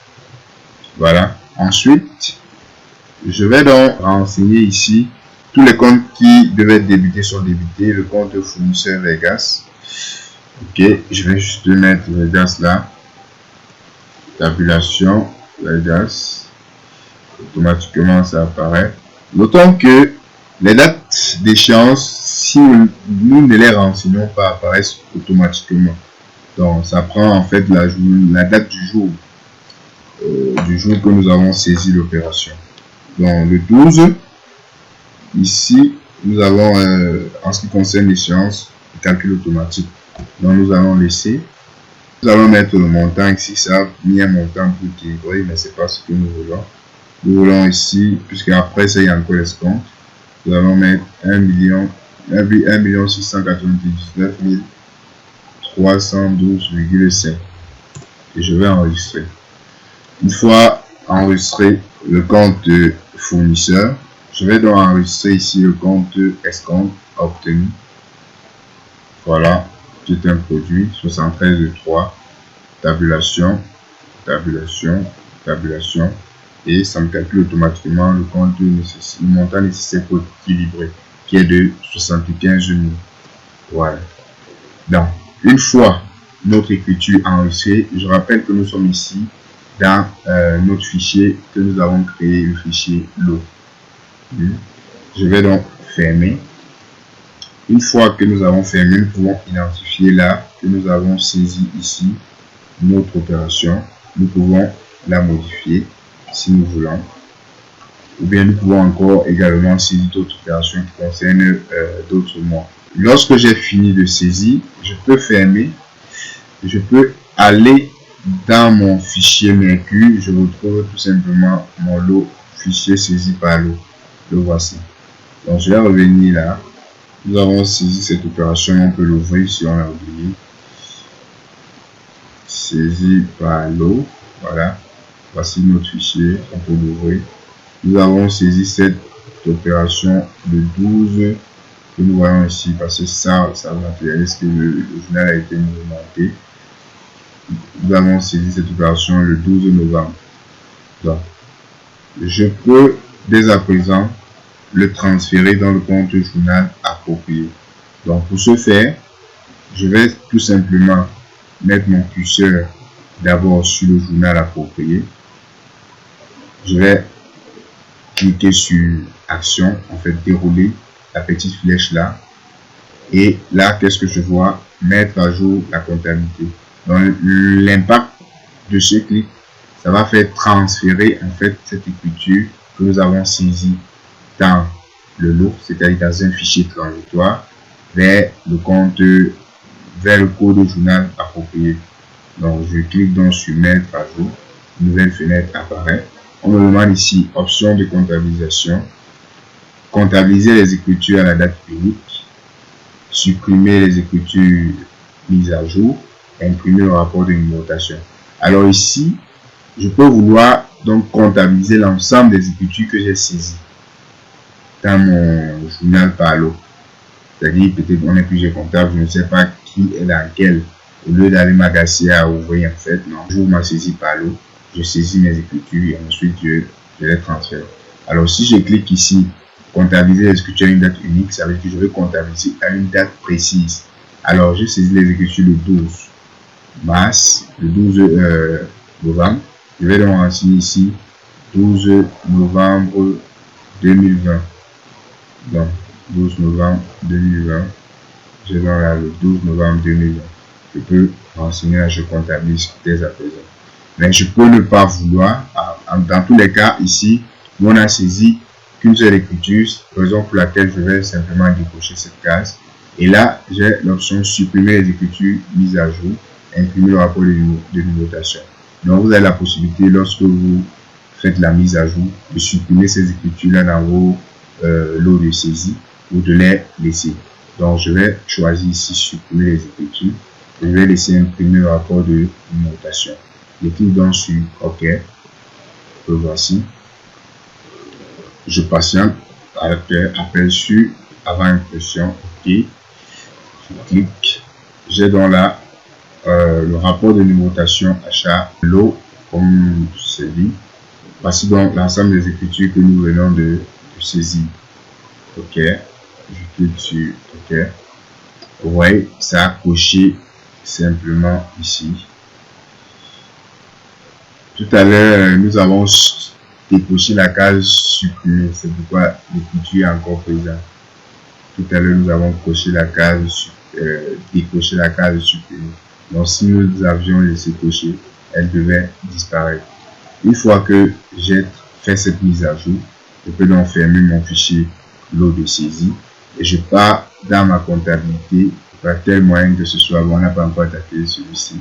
B: Voilà. Ensuite, je vais donc renseigner ici tous les comptes qui devaient être débités sont débités. Le compte fournisseur Vegas. Ok, je vais juste mettre Vegas là. Tabulation Vegas. Automatiquement ça apparaît. Notons que les dates d'échéance, si nous ne les renseignons pas, apparaissent automatiquement. Donc ça prend en fait la date du jour que nous avons saisi l'opération. Donc le 12, ici nous avons en ce qui concerne l'échéance, le calcul automatique. Donc nous allons laisser. Nous allons mettre le montant ici, ça a mis un montant pour équilibrer, mais c'est pas ce que nous voulons. Nous voulons ici, puisque après ça il y a encore l'escompte, nous allons mettre 1 699 312,5 et je vais enregistrer. Une fois enregistré le compte de fournisseur, je vais donc enregistrer ici le compte escompte obtenu. Voilà, tout un produit 73,3, tabulation, et ça me calcule automatiquement le compte le montant nécessaire pour équilibrer, qui est de 75 000. Voilà. Donc, une fois notre écriture enregistrée, je rappelle que nous sommes ici dans notre fichier que nous avons créé, le fichier lot. Je vais donc fermer. Une fois que nous avons fermé, nous pouvons identifier là que nous avons saisi ici notre opération. Nous pouvons la modifier si nous voulons. Ou bien nous pouvons encore également saisir d'autres opérations qui concernent d'autres mois. Lorsque j'ai fini de saisir, je peux fermer. Je peux aller dans mon fichier Mercure. Je retrouve tout simplement mon lot, fichier saisi par lot. Le voici. Donc je vais revenir là. Nous avons saisi cette opération. On peut l'ouvrir si on l'a oublié. Saisi par lot. Voilà. Voici notre fichier. On peut l'ouvrir. Nous avons saisi cette opération le 12 que nous voyons ici parce que ça matérialise que le journal a été modifié. Nous avons saisi cette opération le 12 novembre. Donc, je peux dès à présent le transférer dans le compte journal approprié. Donc pour ce faire, je vais tout simplement mettre mon curseur d'abord sur le journal approprié. Je vais cliquer sur action, en fait dérouler la petite flèche là. Et là, qu'est-ce que je vois? Mettre à jour la comptabilité. Donc l'impact de ce clic, ça va faire transférer en fait cette écriture que nous avons saisie dans le lot, c'est-à-dire dans un fichier transitoire, vers le compte, vers le code journal approprié. Donc je clique donc sur mettre à jour, une nouvelle fenêtre apparaît. On me demande ici option de comptabilisation, comptabiliser les écritures à la date unique, supprimer les écritures mises à jour, imprimer le rapport de numérotation. Alors ici, je peux vouloir donc comptabiliser l'ensemble des écritures que j'ai saisies dans mon journal par lot. C'est-à-dire peut-être on est plusieurs comptables, je ne sais pas qui est dans quel. Au lieu d'aller m'agacer à ouvrir en fait, non, j'ouvre ma saisie par lot, je saisis mes écritures et ensuite je les transfère. Alors si je clique ici, comptabiliser les écritures à une date unique, ça veut dire que je vais comptabiliser à une date précise. Alors je saisis les écritures le 12 mars, le 12 novembre. Je vais donc renseigner ici 12 novembre 2020. Donc 12 novembre 2020. J'ai donc là le 12 novembre 2020. Je peux renseigner là, je comptabilise dès à présent. Mais je peux ne pas vouloir. Dans tous les cas, ici, on a saisi qu'une seule écriture, raison pour laquelle je vais simplement décocher cette case. Et là, j'ai l'option supprimer les écritures mises à jour, imprimer le rapport de numérotation. Donc, vous avez la possibilité, lorsque vous faites la mise à jour, de supprimer ces écritures-là dans vos lots de saisie ou de les laisser. Donc, je vais choisir ici supprimer les écritures. Je vais laisser imprimer le rapport de numérotation. Je clique donc sur OK. Le voici. Je patiente. Aperçu avant impression. OK. Je clique. J'ai donc là le rapport de numérotation achat lot comme c'est dit. Voici donc l'ensemble des écritures que nous venons de saisir. OK. Je clique sur OK. Vous voyez, ça a coché simplement ici. Tout à l'heure, nous avons décoché la case supprimer. C'est pourquoi l'écriture est encore présente. Tout à l'heure, nous avons coché la case, décoché la case supprimer. Donc, si nous avions laissé cocher, elle devait disparaître. Une fois que j'ai fait cette mise à jour, je peux donc fermer mon fichier lot de saisie et je pars dans ma comptabilité par tel moyen que ce soit. On n'a pas encore attaqué celui-ci,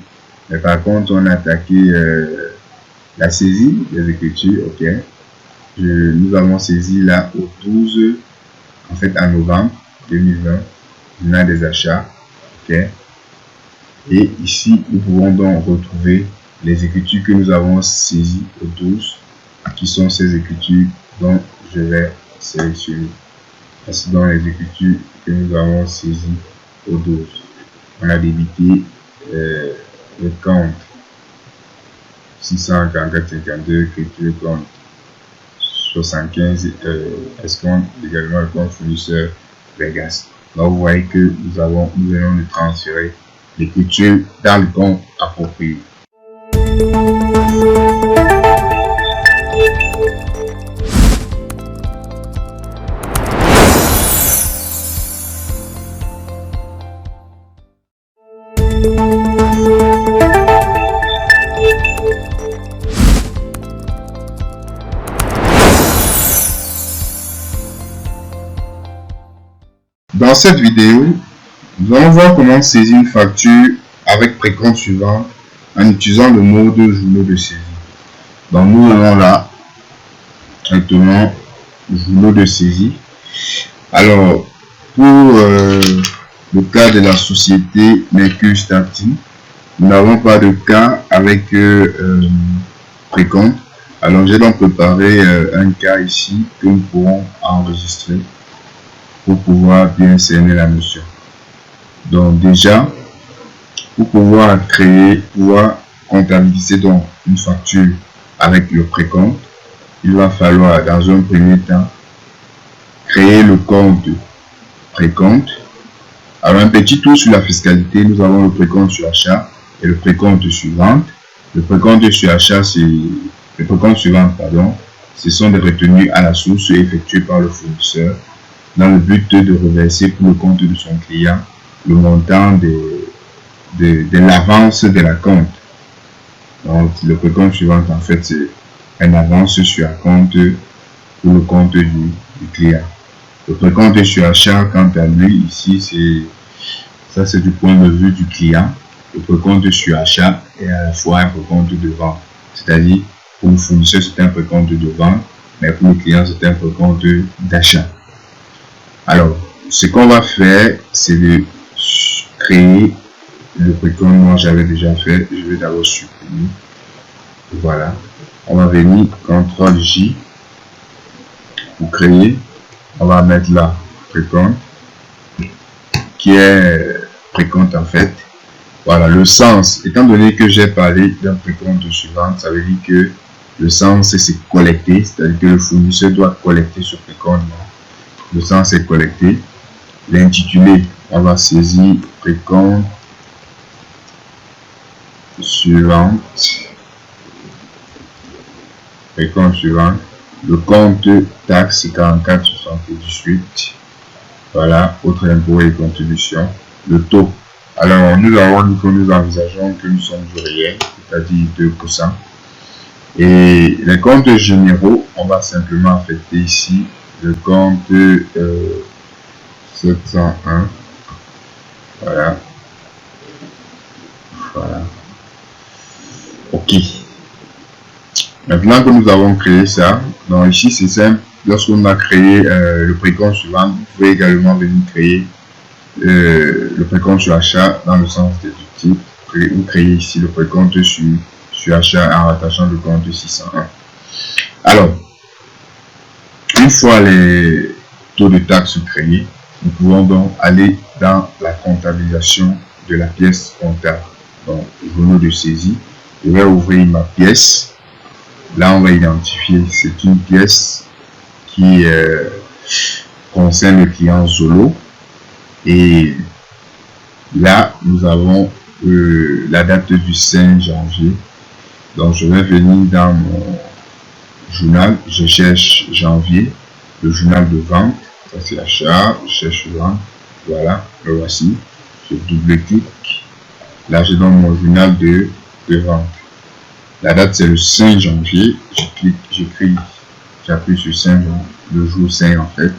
B: mais par contre, on a attaqué la saisie des écritures. OK. Nous avons saisi là au 12, en fait en novembre 2020, on a des achats. OK. Et ici, nous pouvons donc retrouver les écritures que nous avons saisies au 12, qui sont ces écritures dont je vais sélectionner. Voici donc les écritures que nous avons saisies au 12. On a débité le compte 644,52, écriture compte 75, escompte également le compte fournisseur Vegas. Donc vous voyez que nous venons de transférer l'écriture dans le compte approprié. Dans cette vidéo, nous allons voir comment saisir une facture avec précompte suivant en utilisant le mode journaux de saisie. Donc nous allons là directement journaux de saisie. Alors pour le cas de la société Mercure Staffing, nous n'avons pas de cas avec précompte. Alors j'ai donc préparé un cas ici que nous pourrons enregistrer pour pouvoir bien cerner la notion. Donc déjà, pour pouvoir comptabiliser donc une facture avec le précompte, il va falloir dans un premier temps créer le compte précompte Alors, un petit tour sur la fiscalité. Nous avons le précompte sur achat et le précompte sur vente. Le précompte sur achat, le précompte sur vente, pardon. Ce sont des retenues à la source effectuées par le fournisseur dans le but de reverser pour le compte de son client le montant de l'avance de la compte. Donc, le précompte sur vente, en fait, c'est une avance sur un compte pour le compte du client. Le précompte sur achat, quant à lui, ici, c'est du point de vue du client. Le précompte sur achat est à la fois un précompte de vente. C'est-à-dire, pour le fournisseur, c'est un précompte de vente, mais pour le client, c'est un précompte d'achat. Alors, ce qu'on va faire, c'est de créer le précompte. Moi, j'avais déjà fait. Je vais d'abord supprimer. Voilà. On va venir CTRL J pour créer. On va mettre là précompte qui est précompte en fait. Voilà, le sens, étant donné que j'ai parlé d'un précompte suivant, ça veut dire que le sens c'est collecter, c'est-à-dire que le fournisseur doit collecter ce précompte. Le sens est collecté. L'intitulé, on va saisir précompte suivant. Précompte suivant. Le compte taxe 4478. Voilà, autre impôt et contribution. Le taux. Alors, nous avons dit que nous envisageons que nous sommes au réel, c'est-à-dire 2%. Et les comptes généraux, on va simplement affecter ici le compte 701. Voilà. Voilà. OK. Maintenant que nous avons créé ça, donc ici c'est simple, lorsqu'on a créé le précompte suivant, vous pouvez également venir créer le précompte sur achat dans le sens déductible. Vous créez ici le précompte sur achat en rattachant le compte 601. Alors, une fois les taux de taxes créés, nous pouvons donc aller dans la comptabilisation de la pièce comptable. Donc, journaux de saisie, je vais ouvrir ma pièce. Là, on va identifier, c'est une pièce qui concerne le client Zolo. Et là, nous avons la date du 5 janvier. Donc, je vais venir dans mon journal. Je cherche janvier, le journal de vente. Ça, c'est achat. Je cherche vente. Voilà, le voici. Je double-clique. Là, je donne mon journal de vente. La date, c'est le 5 janvier. Je clique, j'écris, j'appuie sur 5, le jour 5 en fait.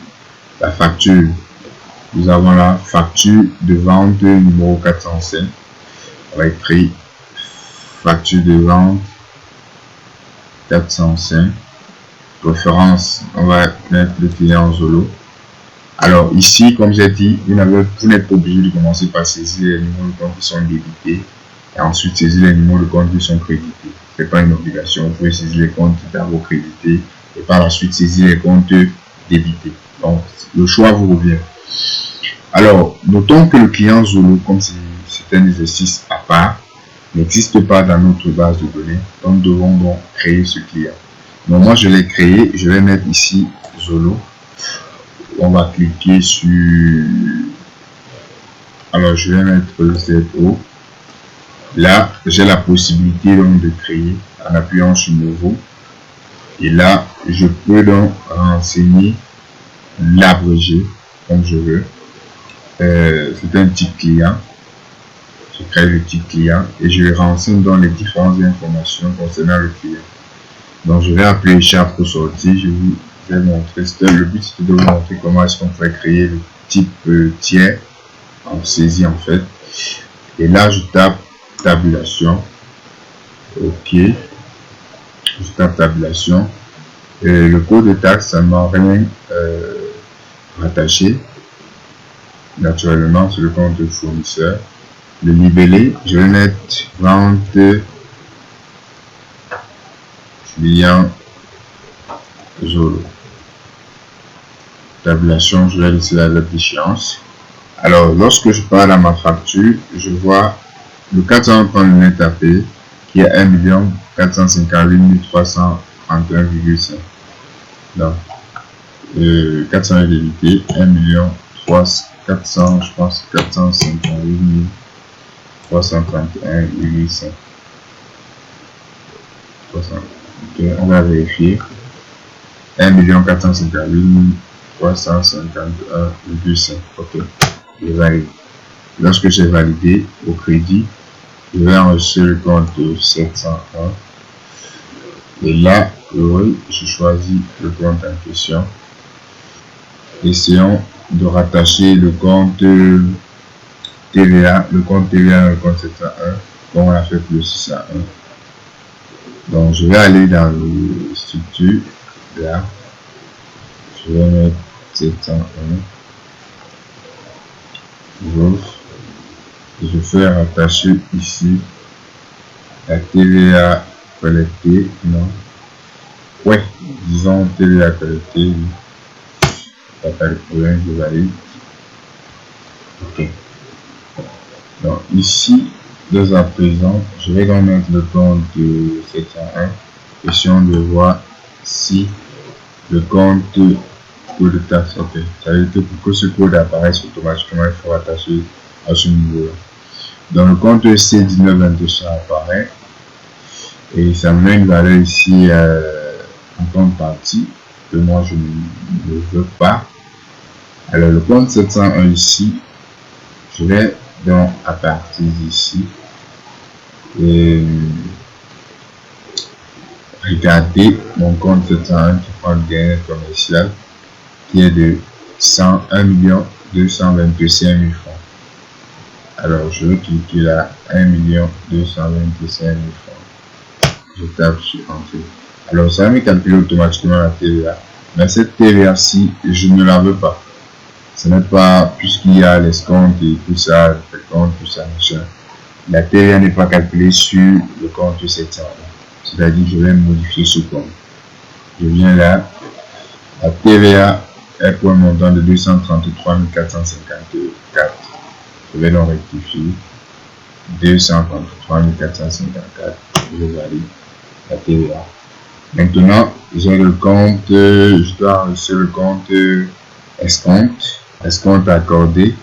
B: La facture. Nous avons la facture de vente numéro 405. On va écrire facture de vente 405. Référence, on va mettre le client Zolo. Alors ici, comme j'ai dit, vous n'êtes pas obligé de commencer par saisir les numéros de compte qui sont débités et ensuite saisir les numéros de compte qui sont crédités. Ce n'est pas une obligation. Vous pouvez saisir les comptes d'abord crédités et par la suite saisir les comptes débités. Donc le choix vous revient. Alors, notons que le client Zolo, comme c'est un exercice à part, n'existe pas dans notre base de données. Donc, nous devons donc créer ce client. Donc, moi, je l'ai créé. Je vais mettre ici Zolo. On va cliquer sur... Alors, je vais mettre ZO. Là, j'ai la possibilité donc de créer en appuyant sur Nouveau. Et là, je peux donc renseigner l'abrégé comme je veux. C'est un type client. Je crée le type client et je renseigne dans les différentes informations concernant le client. Donc je vais appeler échappe pour sortir. Je vous ai montré. Le but c'était de vous montrer comment est-ce qu'on pourrait créer le type tiers en saisie en fait. Et là je tape tabulation. OK. Je tape tabulation. Et le code de taxe, ça m'a rien rattaché. Naturellement, sur le compte de fournisseur. Le libellé, je vais mettre vente client Zolo. Tabulation, je vais laisser la date d'échéance. Alors, lorsque je parle à ma facture, je vois le 430 à payer qui est 1 458 331,5. Donc, 400 débité, 1 3 400, je pense 458 331 800. Ok, on va vérifier. 1 458 351,5. Ok, je valide. Lorsque j'ai validé au crédit, je vais enregistrer le compte 701. Et là, je choisis le compte en question. Essayons de rattacher le compte TVA, le compte 701, comme on a fait pour le 601. Donc, je vais aller dans le structure, là. Je vais mettre 701. Je fais rattacher ici la TVA collectée, non. Ouais, disons TVA collectée. Pas de problème, je valide. Ok. Donc ici, dès à présent, je vais donc mettre le compte de 701. Question de voir si le compte code de taxe. Ok. Ça veut dire que pour que ce code apparaisse automatiquement, il faut attacher à ce niveau-là. Dans le compte C1922 apparaît. Et ça me met une valeur ici en compte partie que moi je ne veux pas. Alors le compte 701 ici, je vais donc à partir d'ici et regarder mon compte 701 qui prend le gain commercial qui est de 101 225 000 francs. Alors je vais cliquer là 1 225 000 francs. Je tape sur Entrée. Alors ça va me calculer automatiquement la TVA. Mais cette TVA-ci, je ne la veux pas. Ce n'est pas, puisqu'il y a l'escompte et tout ça, le compte, tout ça, machin. La TVA n'est pas calculée sur le compte 700. C'est-à-dire que je vais modifier ce compte. Je viens là. La TVA est pour un montant de 233 454. Je vais donc rectifier. 233 454. Je valide la TVA. Maintenant, j'ai le compte, je dois enregistrer le compte escompte accordé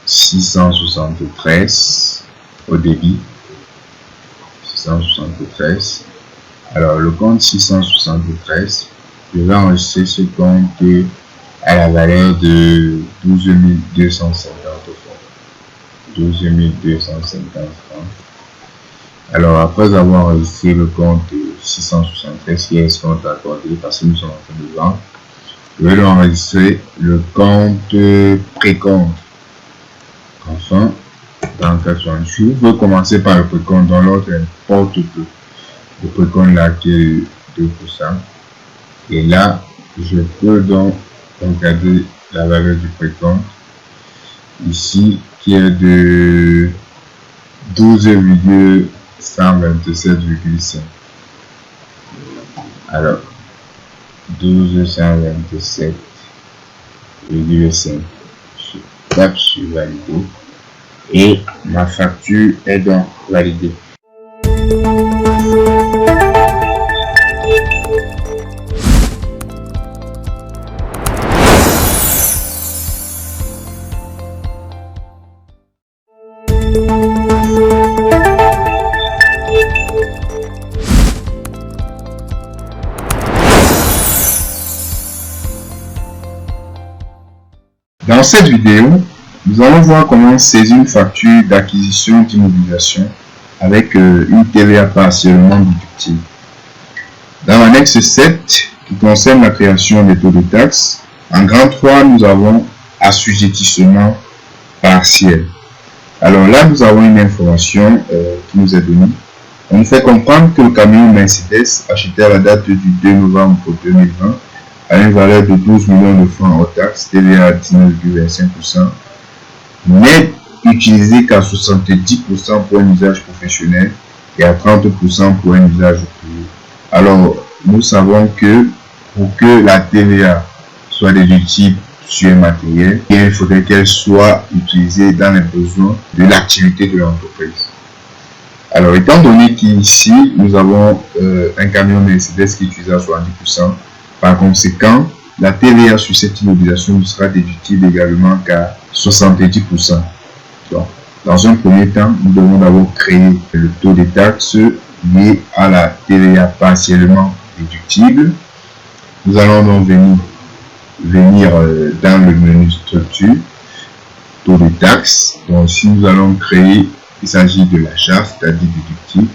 B: 673 au débit 673. Alors le compte 673, je vais enregistrer ce compte à la valeur de 12 250 francs. 12 250 francs. Alors après avoir enregistré le compte 673 qui est escompte accordé parce que nous sommes en train de vendre, je vais enregistrer le compte précompte. Enfin, dans le cas suivant, je veux commencer par le précompte dans l'autre n'importe peu. Le précompte là qui est 2%. Et là, je peux donc regarder la valeur du précompte ici qui est de 12,127,5. Alors 1227,5. Je tape sur valider et ma facture est donc validée. Dans cette vidéo, nous allons voir comment saisir une facture d'acquisition d'immobilisation avec une TVA partiellement déductible. Dans l'annexe 7, qui concerne la création des taux de taxes, en grand 3, nous avons assujettissement partiel. Alors là, nous avons une information qui nous est donnée. On nous fait comprendre que le camion Mercedes acheté à la date du 2 novembre 2020 à une valeur de 12 millions de francs hors taxe, TVA à 19,25%, n'est utilisé qu'à 70% pour un usage professionnel et à 30% pour un usage privé. Alors, nous savons que pour que la TVA soit déductible sur un matériel, il faudrait qu'elle soit utilisée dans les besoins de l'activité de l'entreprise. Alors, étant donné qu'ici, nous avons un camion Mercedes qui est utilisé à 70%, par conséquent, la TVA sur cette immobilisation ne sera déductible également qu'à 70%. Donc, dans un premier temps, nous devons d'abord créer le taux de taxe lié à la TVA partiellement déductible. Nous allons donc venir dans le menu structure, taux de taxe. Donc ici, nous allons créer, il s'agit de la charge, c'est-à-dire déductible.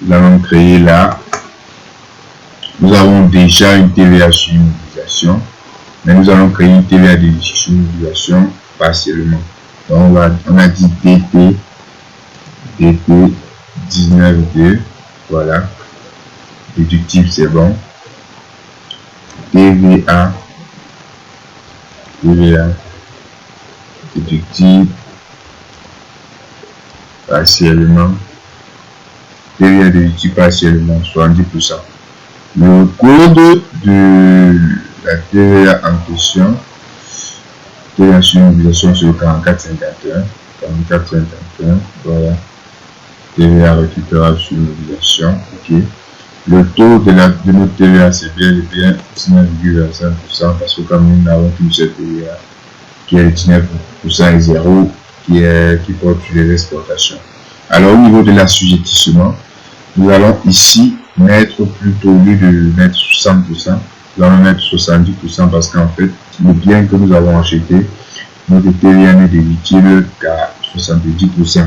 B: Nous allons créer là, nous avons déjà une TVA sur immobilisation, mais nous allons créer une TVA déductible sur immobilisation partiellement. Donc on a dit DT 19.2, voilà, déductible c'est bon. TVA déductible partiellement, TVA déductible partiellement 70%. Le code de la TVA en question, TVA sur immobilisation sur 4451, voilà, TVA récupérable sur immobilisation, ok. Le taux de notre TVA, c'est bien 19,25% parce que comme nous n'avons qu'une seule TVA qui est 19% et 0 qui porte sur les exportations. Alors au niveau de l'assujettissement, nous allons ici mettre plutôt, au lieu de mettre 60%, nous allons mettre 70% parce qu'en fait, le bien que nous avons acheté, notre TVA n'est déductible qu'à 70%.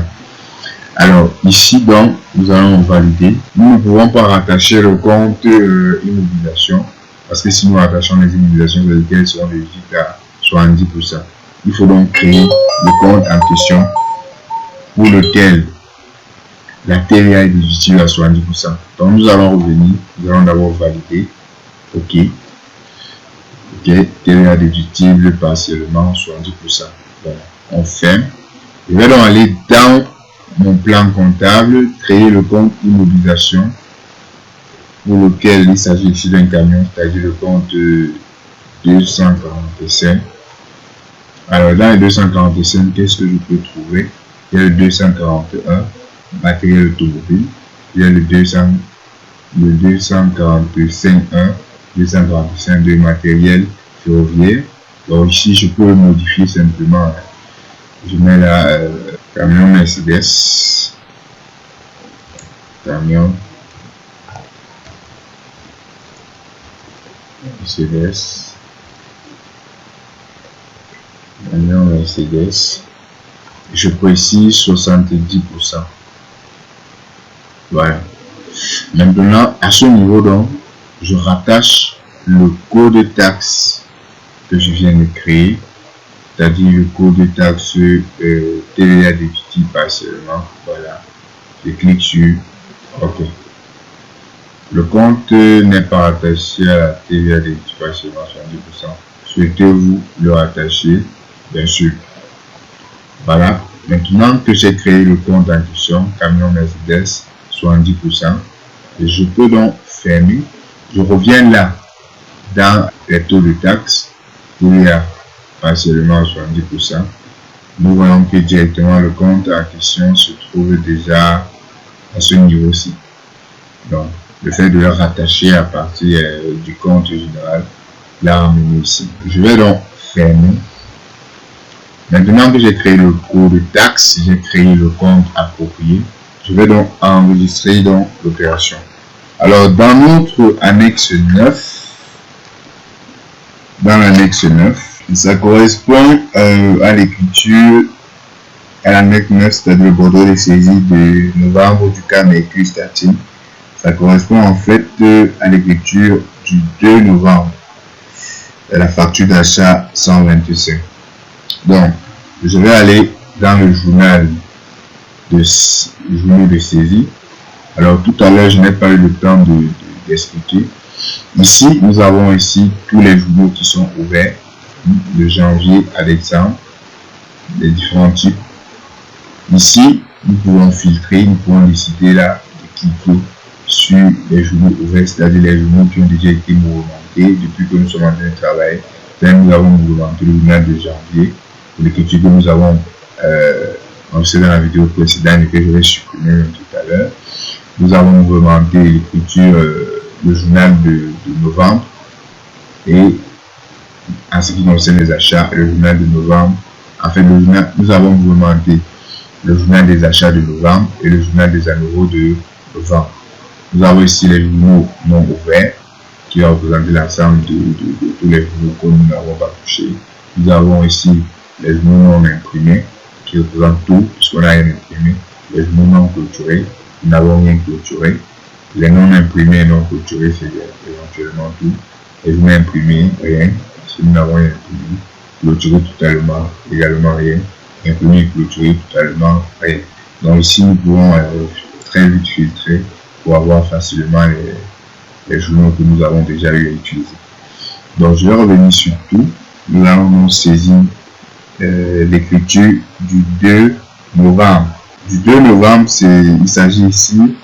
B: Alors ici donc, nous allons valider. Nous ne pouvons pas rattacher le compte immobilisation parce que si nous rattachons les immobilisations, elles seront déductibles à 70%. Il faut donc créer le compte en question pour lequel la TVA est déductible à 70%. Donc nous allons revenir, nous allons d'abord valider. OK. TVA déductible partiellement 70%. Voilà. On ferme. Je vais donc aller dans mon plan comptable, créer le compte immobilisation pour lequel il s'agit ici d'un camion, c'est-à-dire le compte 245. Alors dans les 245, qu'est-ce que je peux trouver? Il y a le 241, matériel automobile. Il y a le 245.1, 245 de matériel ferroviaire. Donc ici, je peux le modifier simplement. Je mets là camion Mercedes. Camion Mercedes. Camion Mercedes. Je précise 70%. Voilà. Maintenant, à ce niveau donc, je rattache le code de taxe que je viens de créer, c'est-à-dire le code de taxe TVA déductible partiellement. Voilà. Je clique sur OK. Le compte n'est pas rattaché à la TVA déductible partiellement 70%. Souhaitez-vous le rattacher? Bien sûr. Voilà. Maintenant que j'ai créé le compte en question, camion Mercedes 70%, et je peux donc fermer. Je reviens là dans les taux de taxe. Il y a partiellement 70%. Nous voyons que directement le compte en question se trouve déjà à ce niveau-ci. Donc, le fait de le rattacher à partir du compte général l'a ramené ici. Je vais donc fermer. Maintenant que j'ai créé le code de taxe, j'ai créé le compte approprié. Je vais donc enregistrer donc l'opération. Alors, dans notre annexe 9, dans l'annexe 9, ça correspond à l'écriture, à l'annexe 9, c'est-à-dire le bordereau de saisie de novembre du cas Mercure Statine. Ça correspond en fait à l'écriture du 2 novembre, la facture d'achat 125. Donc, je vais aller dans le journal de saisie. Alors, tout à l'heure, je n'ai pas eu le temps d'expliquer. Ici, nous avons ici tous les journaux qui sont ouverts, de janvier à décembre, les différents types. Ici, nous pouvons filtrer, nous pouvons décider là de cliquer sur les journaux ouverts, c'est-à-dire les journaux qui ont déjà été mouvementés depuis que nous sommes en train de travailler. Nous avons mouvementé le journal de janvier, l'écriture que nous avons observé dans la vidéo précédente et que je vais supprimer tout à l'heure. Nous avons mouvementé l'écriture, le journal de novembre et en ce qui concerne les achats, le journal de novembre. En fait, nous avons augmenté le journal des achats de novembre et le journal des amoureux de novembre. Nous avons ici les journaux non ouverts qui représentent l'ensemble de tous les journaux que nous n'avons pas touchés. Nous avons ici les journaux non imprimés qui représentent tout, puisqu'on a rien imprimé. Les journaux non clôturés, nous n'avons rien clôturé. Les non imprimés et non clôturés, c'est éventuellement tout. Les journaux imprimés, rien. Si nous n'avons rien imprimé, clôturé totalement, également rien. Imprimé et clôturé totalement, rien. Donc ici, nous pouvons très vite filtrer pour avoir facilement les journaux que nous avons déjà eu à utiliser. Donc je vais revenir sur tout. Nous allons saisir l'écriture du 2 novembre. Du 2 novembre, il s'agit ici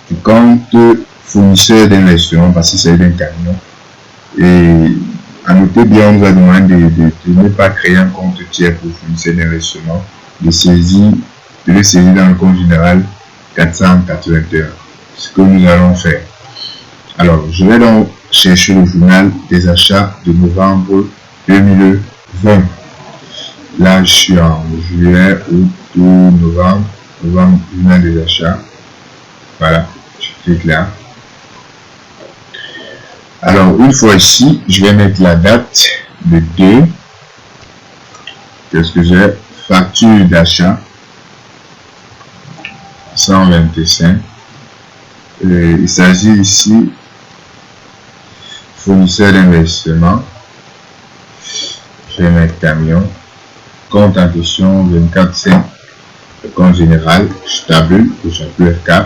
B: du compte fournisseur d'un restaurant parce qu'il s'agit d'un camion. Et à noter bien, on nous a demandé de ne pas créer un compte tiers pour fournisseur d'un restaurant, de le saisir dans le compte général 481. Ce que nous allons faire. Alors, je vais donc chercher le journal des achats de novembre 2020. Là, je suis en juillet, août, novembre, journal des achats. Voilà, je clique là. Alors, une fois ici, je vais mettre la date, le 2. Qu'est-ce que j'ai? Facture d'achat, 125. Il s'agit ici fournisseur d'investissement. Je vais mettre camion. Compte en question 24,5. Le compte général. Je tabule. Je j'appuie F4.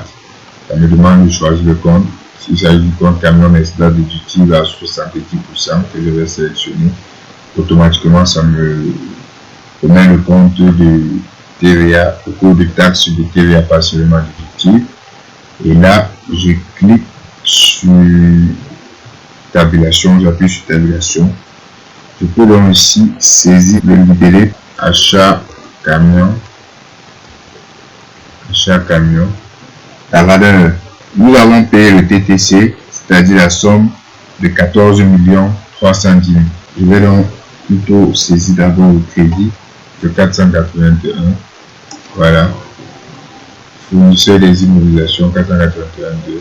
B: Ça me demande de choisir le compte. S'il s'agit du compte camion Nestlé déductible à 70% que je vais sélectionner, automatiquement ça me remet le compte de TVA, au cours de taxes de TVA partiellement déductible. Et là, je clique sur tabulation, j'appuie sur tabulation. Je peux donc ici saisir le libellé achat camion. La valeur, nous avons payé le TTC, c'est-à-dire la somme de 14 310 000. Je vais donc plutôt saisir d'abord le crédit de 481. Voilà. Fournisseur des immobilisations 481.2,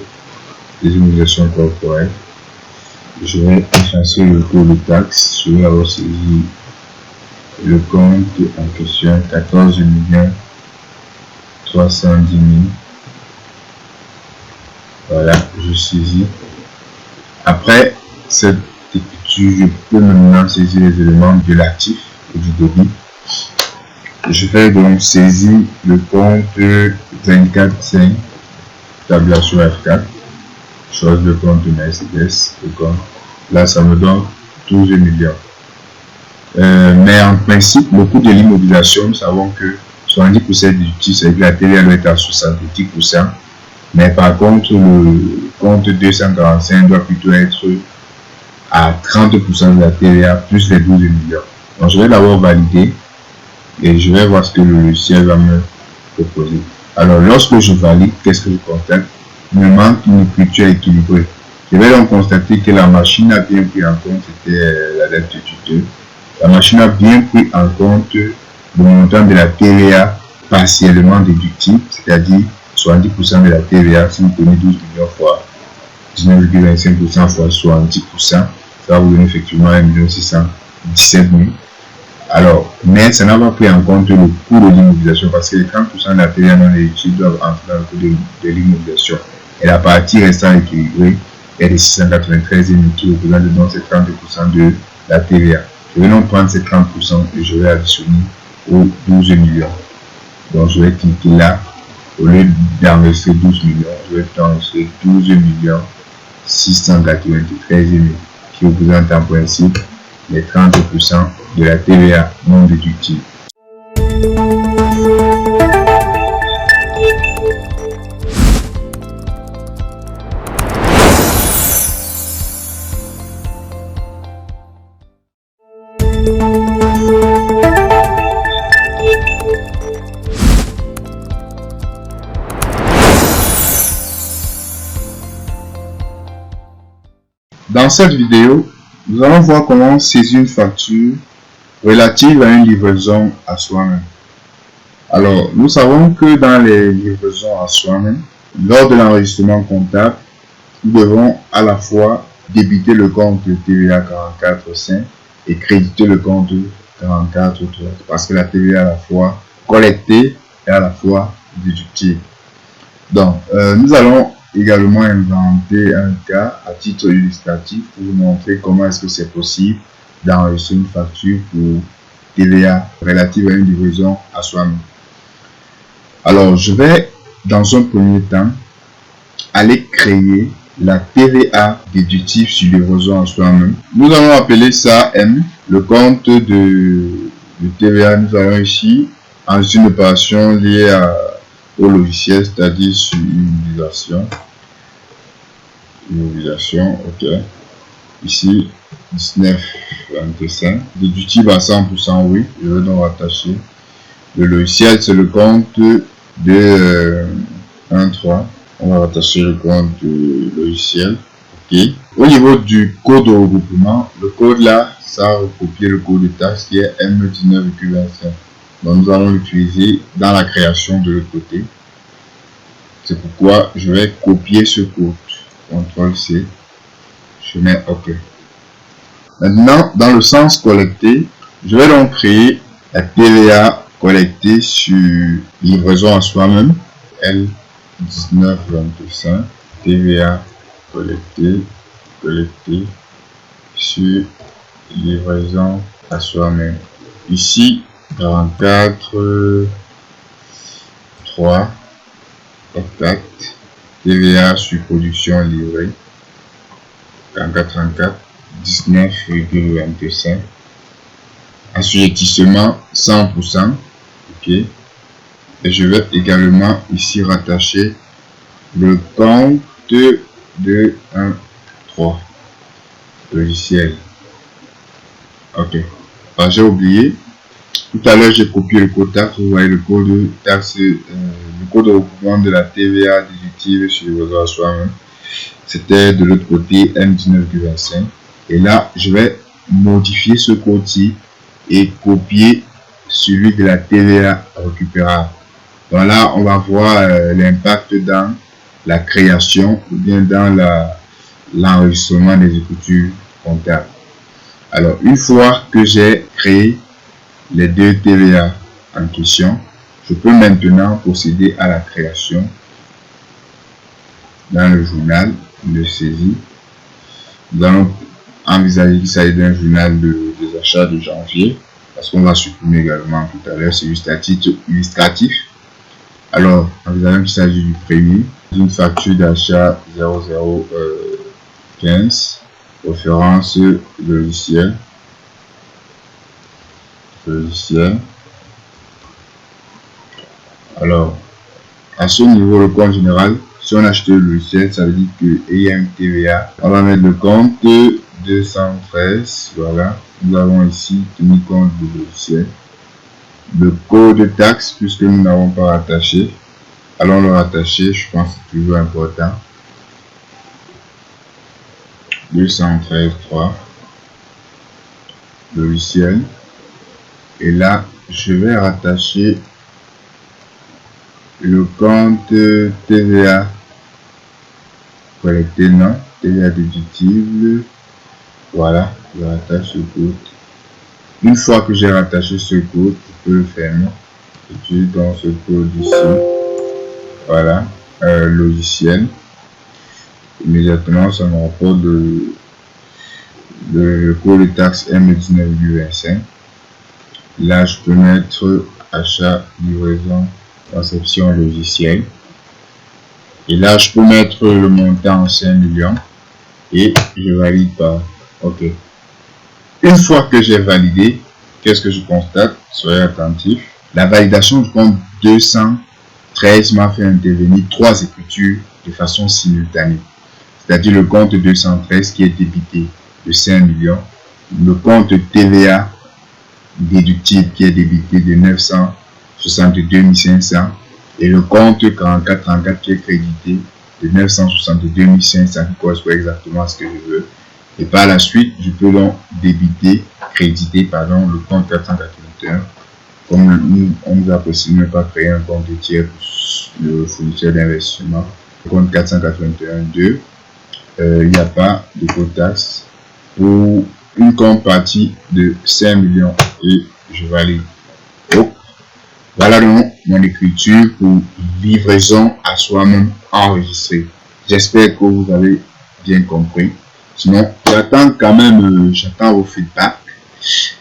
B: des immobilisations corporelles. Je vais effacer le cours de taxe. Je vais avoir saisi le compte en question 14 310 000. Voilà, je saisis. Après cette écriture, je peux maintenant saisir les éléments de l'actif et du débit. Je vais donc saisir le compte 24,5, tabulation F4, chose de compte de Mercedes, le compte. Là, ça me donne 12 millions. Mais en principe, le coût de l'immobilisation, nous savons que 70% du c'est que la TVA doit être à 70%. Mais par contre, le compte 245 doit plutôt être à 30% de la TVA plus les 12 millions. Donc, je vais d'abord valider et je vais voir ce que le logiciel va me proposer. Alors, lorsque je valide, qu'est-ce que je constate? Il me manque une écriture équilibrée. Je vais donc constater que la machine a bien pris en compte, c'était la dette du 2. La machine a bien pris en compte le montant de la TVA partiellement déductible, c'est-à-dire 70% de la TVA, si vous prenez 12 millions fois 19,25% fois 70%, ça va vous donner effectivement 1 617 000. Alors, mais ça n'a pas pris en compte le coût de l'immobilisation parce que les 30% de la TVA non déductible doivent entrer dans le coût de l'immobilisation. Et la partie restant équilibrée est de 693 000 qui représente donc ces 30% de la TVA. Je vais donc prendre ces 30% et je vais additionner aux 12 millions. Donc, je vais cliquer là. Au lieu d'enregistrer 12 millions, je vais enregistrer 12 693 000 qui représente en principe les 30% de la TVA non déductible. Dans cette vidéo, nous allons voir comment saisir une facture relative à une livraison à soi-même. Alors, nous savons que dans les livraisons à soi-même, lors de l'enregistrement comptable, nous devons à la fois débiter le compte de TVA 44.5 et créditer le compte de 44.3 parce que la TVA est à la fois collectée et à la fois déductible. Donc, nous allons également inventer un cas à titre illustratif pour vous montrer comment est-ce que c'est possible d'enregistrer une facture pour TVA relative à une livraison à soi-même. Alors, je vais dans un premier temps aller créer la TVA déductive sur livraison à soi-même. Nous allons appeler ça M. Le compte de TVA, nous allons ici en une opération liée au logiciel, c'est-à-dire sur immobilisation. Immobilisation, ok. Ici, 19,25. Déductible à 100%, oui. Je vais donc rattacher. Le logiciel, c'est le compte de 1.3. On va rattacher le compte du logiciel. Ok. Au niveau du code de regroupement, le code là, ça a recopié le code de taxe qui est M19,25. Donc nous allons l'utiliser dans la création de l'autre côté. C'est pourquoi je vais copier ce code. CTRL C. Je mets OK. Maintenant, dans le sens collecté, je vais donc créer la TVA collectée sur livraison à soi-même. L19,25. TVA collectée sur livraison à soi-même. Ici, 44.3. 4. TVA sur production livrée. 44, 19,25. Assujettissement 100%. Ok. Et je vais également ici rattacher le compte de 1.3 logiciel. Ok. Alors, j'ai oublié. Tout à l'heure, j'ai copié le code taxe. Vous voyez le code de taxe, le code de recouvrement de la TVA déductible sur les besoins à soi-même. C'était de l'autre côté M19,25. Et là, je vais modifier ce code-ci et copier celui de la TVA récupérable. Donc là, on va voir l'impact dans la création ou bien dans l'enregistrement des écritures comptables. Alors, une fois que j'ai créé les deux TVA en question, je peux maintenant procéder à la création dans le journal de saisie. Nous allons envisager qu'il s'agit d'un journal des achats de janvier, parce qu'on va supprimer également tout à l'heure, c'est juste à titre illustratif. Alors, envisageons qu'il s'agit du premier, d'une facture d'achat 0015, référence logiciel. Alors, à ce niveau, le compte général, si on achète le logiciel, ça veut dire que ayant TVA, on va mettre le compte 213. Voilà, nous avons ici tenu compte du logiciel. Le code de taxe, puisque nous n'avons pas rattaché, allons le rattacher, je pense que c'est toujours important. 213.3 logiciel. Et là, je vais rattacher le compte TVA collecté, non, TVA déductible. Voilà, je rattache ce code. Une fois que j'ai rattaché ce code, je peux le fermer. J'utilise dans ce code ici. Voilà, logiciel. Immédiatement, ça me rapporte le code de taxe M19,25. Là, je peux mettre achat, livraison, conception logicielle. Et là, je peux mettre le montant en 5 millions. Et je valide par OK. Une fois que j'ai validé, qu'est-ce que je constate? Soyez attentifs. La validation du compte 213 m'a fait intervenir 3 écritures de façon simultanée. C'est-à-dire le compte 213 qui est débité de 5 millions. Le compte TVA déductible qui est débité de 962 500 et le compte 4434 qui est crédité de 962 500 qui correspond exactement à ce que je veux. Et par la suite, je peux donc créditer le compte 481. Comme on nous a précisé ne pas créer un compte tiers pour le fournisseur d'investissement. Le compte 481.2, il n'y a pas de quotas pour une compte partie de 5 millions et je valide. Donc, voilà donc mon écriture pour livraison à soi-même enregistrée. J'espère que vous avez bien compris. Sinon, j'attends vos feedbacks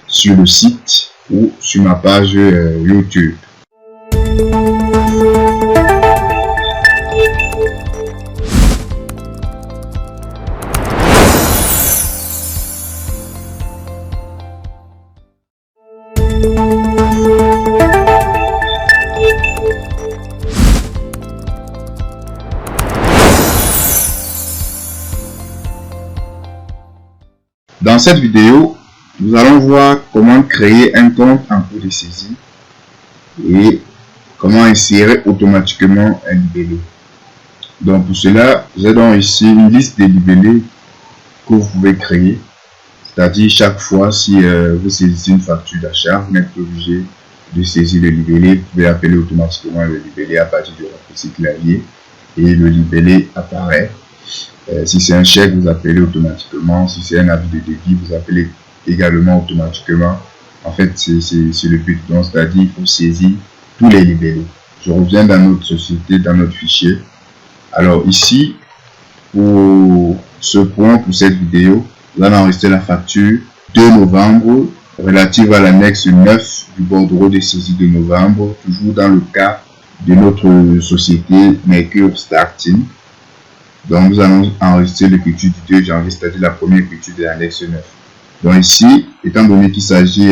B: sur le site ou sur ma page YouTube. Dans cette vidéo, nous allons voir comment créer un compte en cours de saisie et comment insérer automatiquement un libellé. Donc pour cela, j'ai donc ici une liste de libellés que vous pouvez créer. C'est-à-dire chaque fois si vous saisissez une facture d'achat, vous n'êtes pas obligé de saisir le libellé. Vous pouvez appeler automatiquement le libellé à partir du raccourci clavier et le libellé apparaît. Si c'est un chèque, vous appelez automatiquement. Si c'est un avis de débit, vous appelez également automatiquement. En fait, c'est le but. Donc, c'est-à-dire il faut saisir tous les libellés. Je reviens dans notre société, dans notre fichier. Alors ici, pour ce point, pour cette vidéo, nous allons enregistrer la facture 2 novembre relative à l'annexe 9 du bordereau de saisie de novembre, toujours dans le cas de notre société Mercure Starting. Donc, nous allons enregistrer l'écriture du 2 janvier, c'est-à-dire la première écriture de l'annexe 9. Donc ici, étant donné qu'il s'agit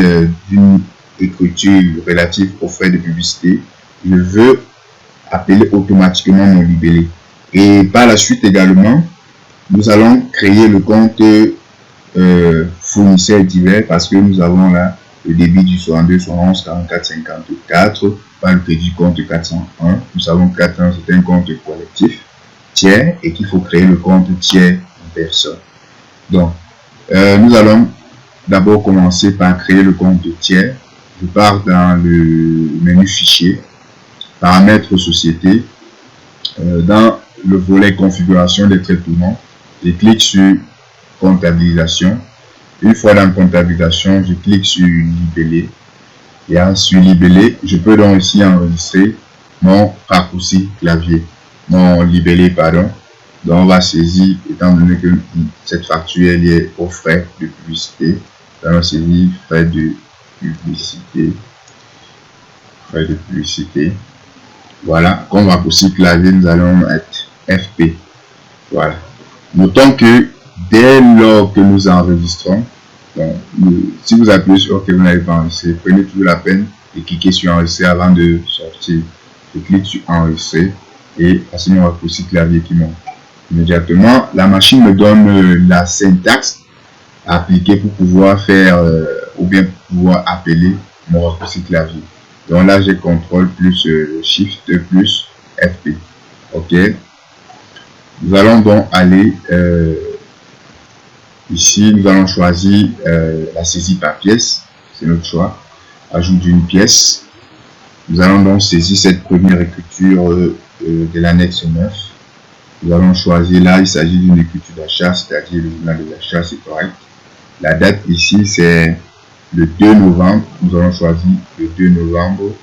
B: d'une écriture relative aux frais de publicité, je veux appeler automatiquement mon libellé. Et par la suite également, nous allons créer le compte fournisseur divers parce que nous avons là le débit du 62, 71, 44, 54 par le crédit compte 401. Nous savons que 401 c'est un compte collectif tiers et qu'il faut créer le compte tiers en personne. Donc, nous allons d'abord commencer par créer le compte tiers. Je pars dans le menu fichier, paramètres société, dans le volet configuration des traitements, je clique sur comptabilisation. Une fois dans comptabilisation, je clique sur libellé. Et sur libellé, je peux donc ici enregistrer mon raccourci clavier. Mon libellé, pardon. Donc on va saisir, étant donné que cette facture est liée aux frais de publicité, nous allons saisir frais de publicité. Voilà, comme raccourci clavier, nous allons mettre FP. Voilà. Notons que dès lors que nous enregistrons, donc, si vous appuyez sur OK, vous n'avez pas enregistré, prenez toujours la peine de cliquer sur enregistrer avant de sortir. Je clique sur enregistrer. Et c'est mon raccourci clavier qui monte. Immédiatement, la machine me donne la syntaxe à appliquer pour pouvoir faire ou bien pour pouvoir appeler mon raccourci clavier. Donc là, j'ai CTRL plus SHIFT plus FP. OK. Nous allons donc aller ici, nous allons choisir la saisie par pièce. C'est notre choix. Ajout d'une pièce. Nous allons donc saisir cette première écriture de l'annexe 9. Nous allons choisir là, il s'agit d'une écriture d'achat, c'est-à-dire le journal de l'achat, c'est correct. La date ici, c'est le 2 novembre. Nous allons choisir le 2 novembre.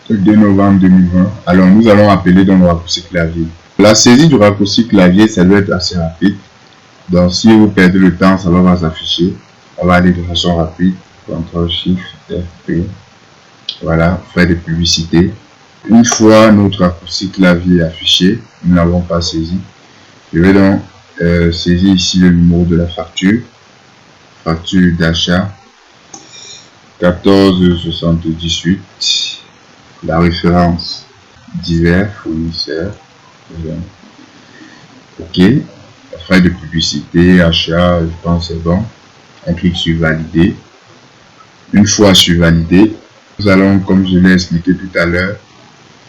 B: Le 2 novembre 2020. Alors, nous allons appeler dans le raccourci clavier. La saisie du raccourci clavier, ça doit être assez rapide. Donc, si vous perdez le temps, ça va s'afficher. On va aller de façon rapide. CTRL SHIFT FP. Voilà, frais de publicité. Une fois notre raccourci clavier affiché, nous n'avons pas saisi. Je vais donc saisir ici le numéro de la facture. Facture d'achat 1478. La référence divers fournisseurs. OK. Frais de publicité, achat, je pense c'est bon. On clique sur valider. Une fois sur validé, nous allons, comme je l'ai expliqué tout à l'heure,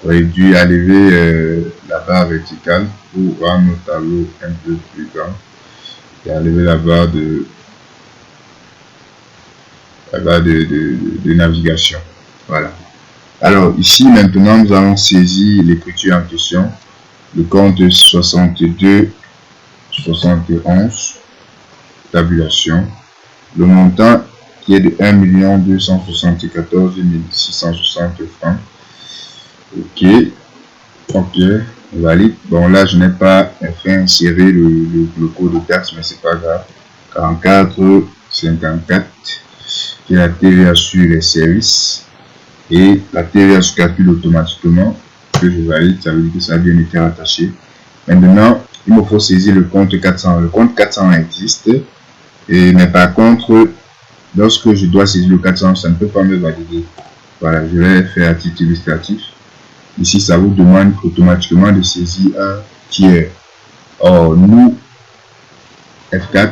B: réduire à lever la barre verticale pour rendre notre tableau un peu plus grand. et enlever la barre de navigation. Voilà. Alors ici maintenant nous allons saisir l'écriture en question, le compte 62 71 tabulation, le montant qui est de 1 274 660 francs. Ok, valide. Bon, là je n'ai pas fait insérer le code de taxe, mais c'est pas grave. 44 54 qui est la TVA sur les services, et la TVA se calcule automatiquement, que je valide, ça veut dire que ça a bien été rattaché. Maintenant il me faut saisir le compte 400. Le compte 400 existe, mais par contre lorsque je dois saisir le 400, ça ne peut pas me valider. Voilà, je vais faire à titre illustratif. Ici ça vous demande automatiquement de saisir un tiers. Or nous, F4,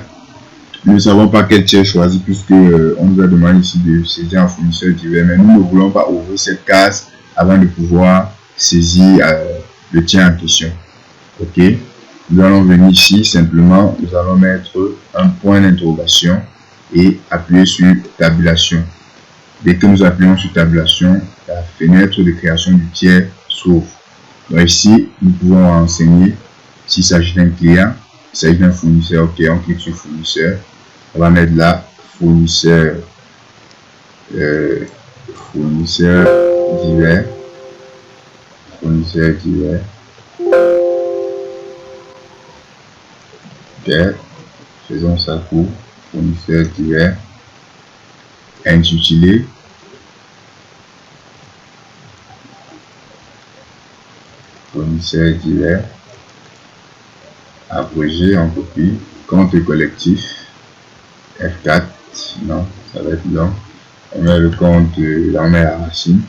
B: nous ne savons pas quel tiers choisir, puisque on nous a demandé ici de saisir un fournisseur divers, mais nous ne voulons pas ouvrir cette case avant de pouvoir saisir le tiers en question. Ok, nous allons venir ici, simplement nous allons mettre un point d'interrogation et appuyer sur tabulation. Dès que nous appuyons sur tabulation, la fenêtre de création du tiers s'ouvre. Donc ici nous pouvons renseigner s'il s'agit d'un client, s'il s'agit d'un fournisseur. Ok, on clique sur fournisseur. On va mettre là fournisseur divers, fournisseur divers. Ok, faisons ça pour fournisseur divers. Intitulé fournisseur divers, abrégé en copie, compte collectif. F4, non, ça va être long. On met le compte, on met la racine,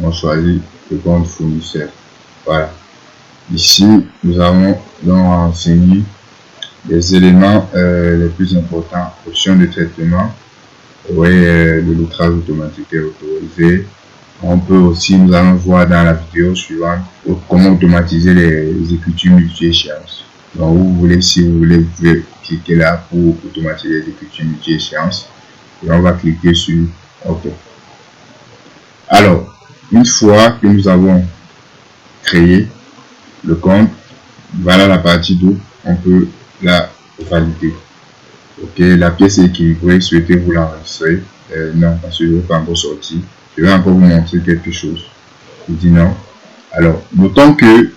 B: on choisit le compte fournisseur. Voilà. Ici, nous avons donc renseigné les éléments les plus importants. Option de traitement, oui, le lettrage automatique est autorisé. On peut aussi, nous allons voir dans la vidéo suivante comment automatiser les écritures multi-échéances. Donc vous voulez, si vous voulez, vous pouvez cliquer là pour automatiser les écritures multi-échéances, et on va cliquer sur OK. Alors, une fois que nous avons créé le compte, voilà la partie d'où on peut la valider. Ok, la pièce est équilibrée, souhaitez-vous l'enregistrer? Non, parce que je ne vais pas encore sortir. Je vais encore vous montrer quelque chose. Je dis non. Alors, notons que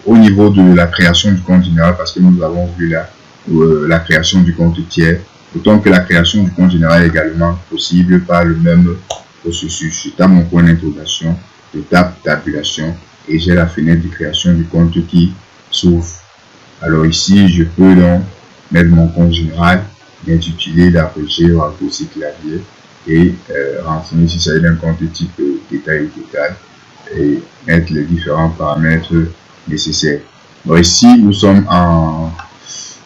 B: au niveau de la création du compte général, parce que nous avons vu là la création du compte tiers, notons que la création du compte général est également possible par le même processus. Je tape mon point d'interrogation, je tape tabulation et j'ai la fenêtre de création du compte qui s'ouvre. Alors ici, je peux donc mettre mon compte général, l'intituler, l'abrégé, raccourci clavier et renseigner si ça est d'un compte type détail ou total et mettre les différents paramètres nécessaires. Donc ici, nous sommes en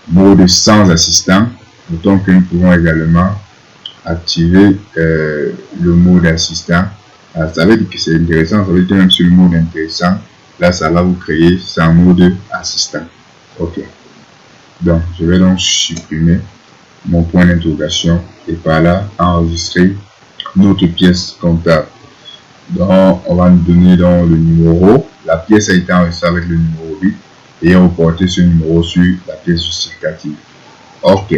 B: mode sans assistant. Notons que nous pouvons également activer le mode assistant. Alors, ça veut dire que c'est intéressant, ça veut dire que même sur le mode intéressant, là ça va vous créer ça en mode assistant. Ok. Donc je vais donc supprimer mon point d'interrogation et par là enregistrer notre pièce comptable. Donc on va nous donner donc le numéro. La pièce a été enregistrée avec le numéro 8 et reporter ce numéro sur la pièce justificative. Ok.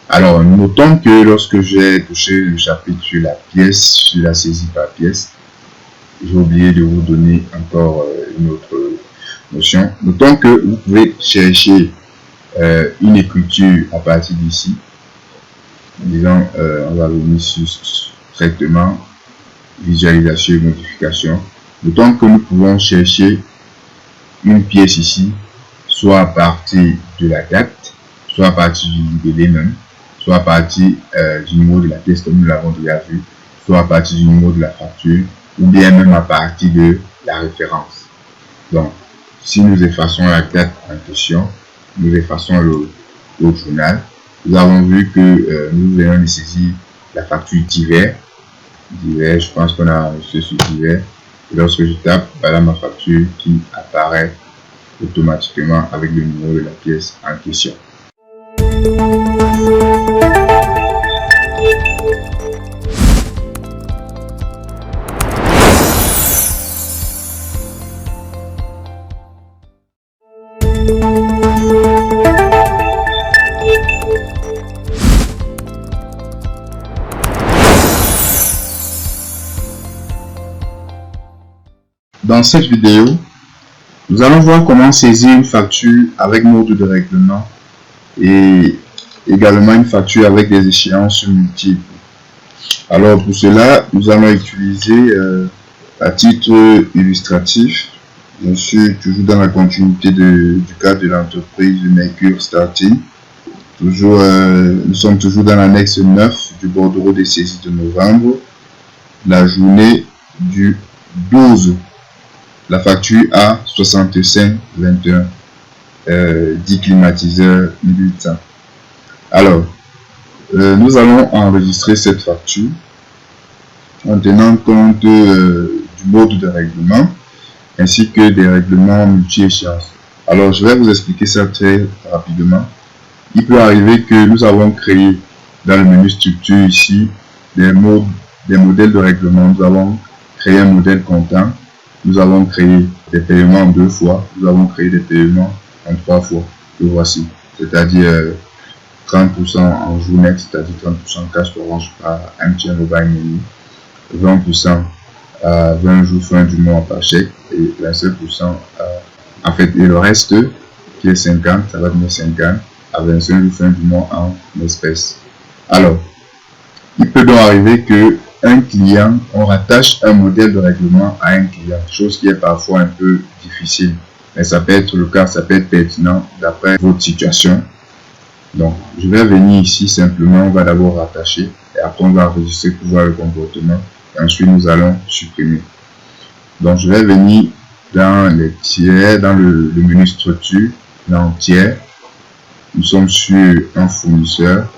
B: Alors notons que lorsque j'ai touché le chapitre sur la pièce, sur la saisie par pièce, j'ai oublié de vous donner encore une autre notion. Notons que vous pouvez chercher une écriture à partir d'ici. Disons, on va venir sur traitement, visualisation et modification. Notons que nous pouvons chercher une pièce ici, soit à partir de la date, soit à partir du délai même, soit à partir du numéro de la pièce comme nous l'avons déjà vu, soit à partir du numéro de la facture, ou bien même à partir de la référence. Donc, si nous effaçons la date en question, nous effaçons le journal, nous avons vu que nous venons de saisir la facture divers. Divers, je pense qu'on a enregistré sur divers. Et lorsque je tape, voilà ma facture qui apparaît automatiquement avec le numéro de la pièce en question. Dans cette vidéo, nous allons voir comment saisir une facture avec mode de règlement et également une facture avec des échéances multiples. Alors pour cela, nous allons utiliser à titre illustratif, je suis toujours dans la continuité du cadre de l'entreprise Mercure Starting. Nous sommes toujours dans l'annexe 9 du bordereau des saisies de novembre, la journée du 12. La facture à 65,21, 10 climatiseurs 1800. Alors, nous allons enregistrer cette facture en tenant compte du mode de règlement ainsi que des règlements multi-échéances. Alors, je vais vous expliquer ça très rapidement. Il peut arriver que nous avons créé dans le menu structure ici des modèles de règlement. Nous avons créé un modèle comptant. Nous avons créé des paiements en 2 fois, nous avons créé des paiements en 3 fois, que voici, c'est-à-dire 30% en journée, c'est-à-dire 30% cash orange par MTN Mobile Money, 20% à 20 jours fin du mois par chèque et 27% en fait, et le reste qui est 50, ça va devenir 50 à 25 jours fin du mois en espèces. Alors, il peut donc arriver que un client, on rattache un modèle de règlement à un client, chose qui est parfois un peu difficile, mais ça peut être le cas, ça peut être pertinent d'après votre situation. Donc, je vais venir ici simplement, on va d'abord rattacher et après on va enregistrer pour voir le comportement et ensuite nous allons supprimer. Donc, je vais venir dans les tiers, dans le menu structure, dans tiers, nous sommes sur un fournisseur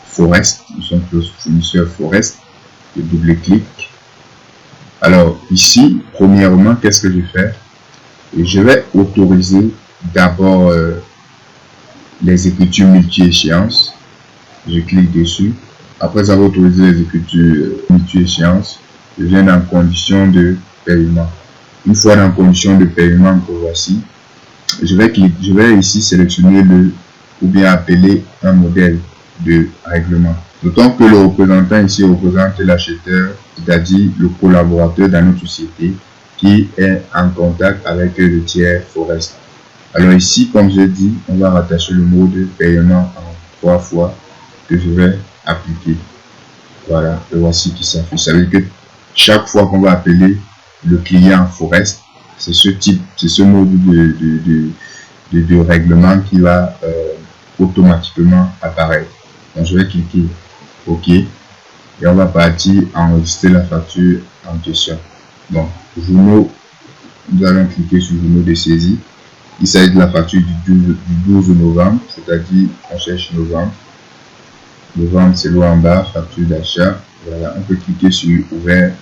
B: Forest, nous sommes sur le fournisseur Forest. Double-clic. Alors ici, premièrement, qu'est-ce que je fais? Je vais autoriser d'abord les écritures multi-échéances. Je clique dessus. Après avoir autorisé les écritures multi-échéances, je viens dans conditions de paiement. Une fois dans conditions de paiement que voici, je vais ici sélectionner ou bien appeler un modèle de règlement. D'autant que le représentant ici représente l'acheteur, c'est-à-dire le collaborateur dans notre société qui est en contact avec le tiers Forest. Alors ici, comme je dis, on va rattacher le mode de paiement en 3 fois que je vais appliquer. Voilà, le voici qui s'affiche. Ça veut dire que chaque fois qu'on va appeler le client Forest, c'est ce mode de règlement qui va automatiquement apparaître. Donc je vais cliquer OK et on va partir enregistrer la facture en question. Donc, journaux, nous allons cliquer sur journaux de saisie. Il s'agit de la facture du 12 novembre, c'est-à-dire on cherche novembre. Novembre, c'est l'eau en bas, facture d'achat. Voilà, on peut cliquer sur ouvert.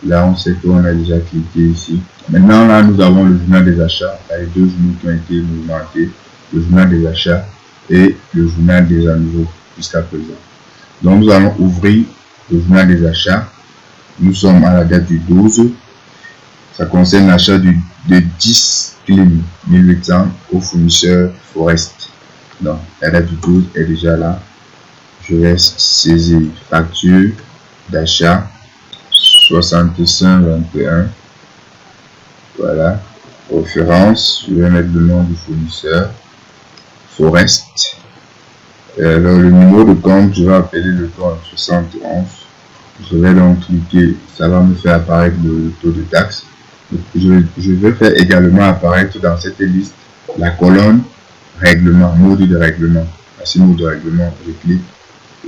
B: Là, on sait qu'on a déjà cliqué ici. Maintenant, là, nous avons le journal des achats, les 2 journaux qui ont été mouvementés, le journal des achats et le journal des à nouveau jusqu'à présent. Donc, nous allons ouvrir le journal des achats. Nous sommes à la date du 12. Ça concerne l'achat de 10 clim 1800 au fournisseur Forest. Donc, la date du 12 est déjà là. Je vais saisir facture d'achat 65,21. Voilà. Référence. Je vais mettre le nom du fournisseur Forest. Alors, le numéro de compte, je vais appeler le compte 71. Je vais donc cliquer, ça va me faire apparaître le taux de taxe. Je vais faire également apparaître dans cette liste la colonne règlement, mode de règlement. Voici mode de règlement, je clique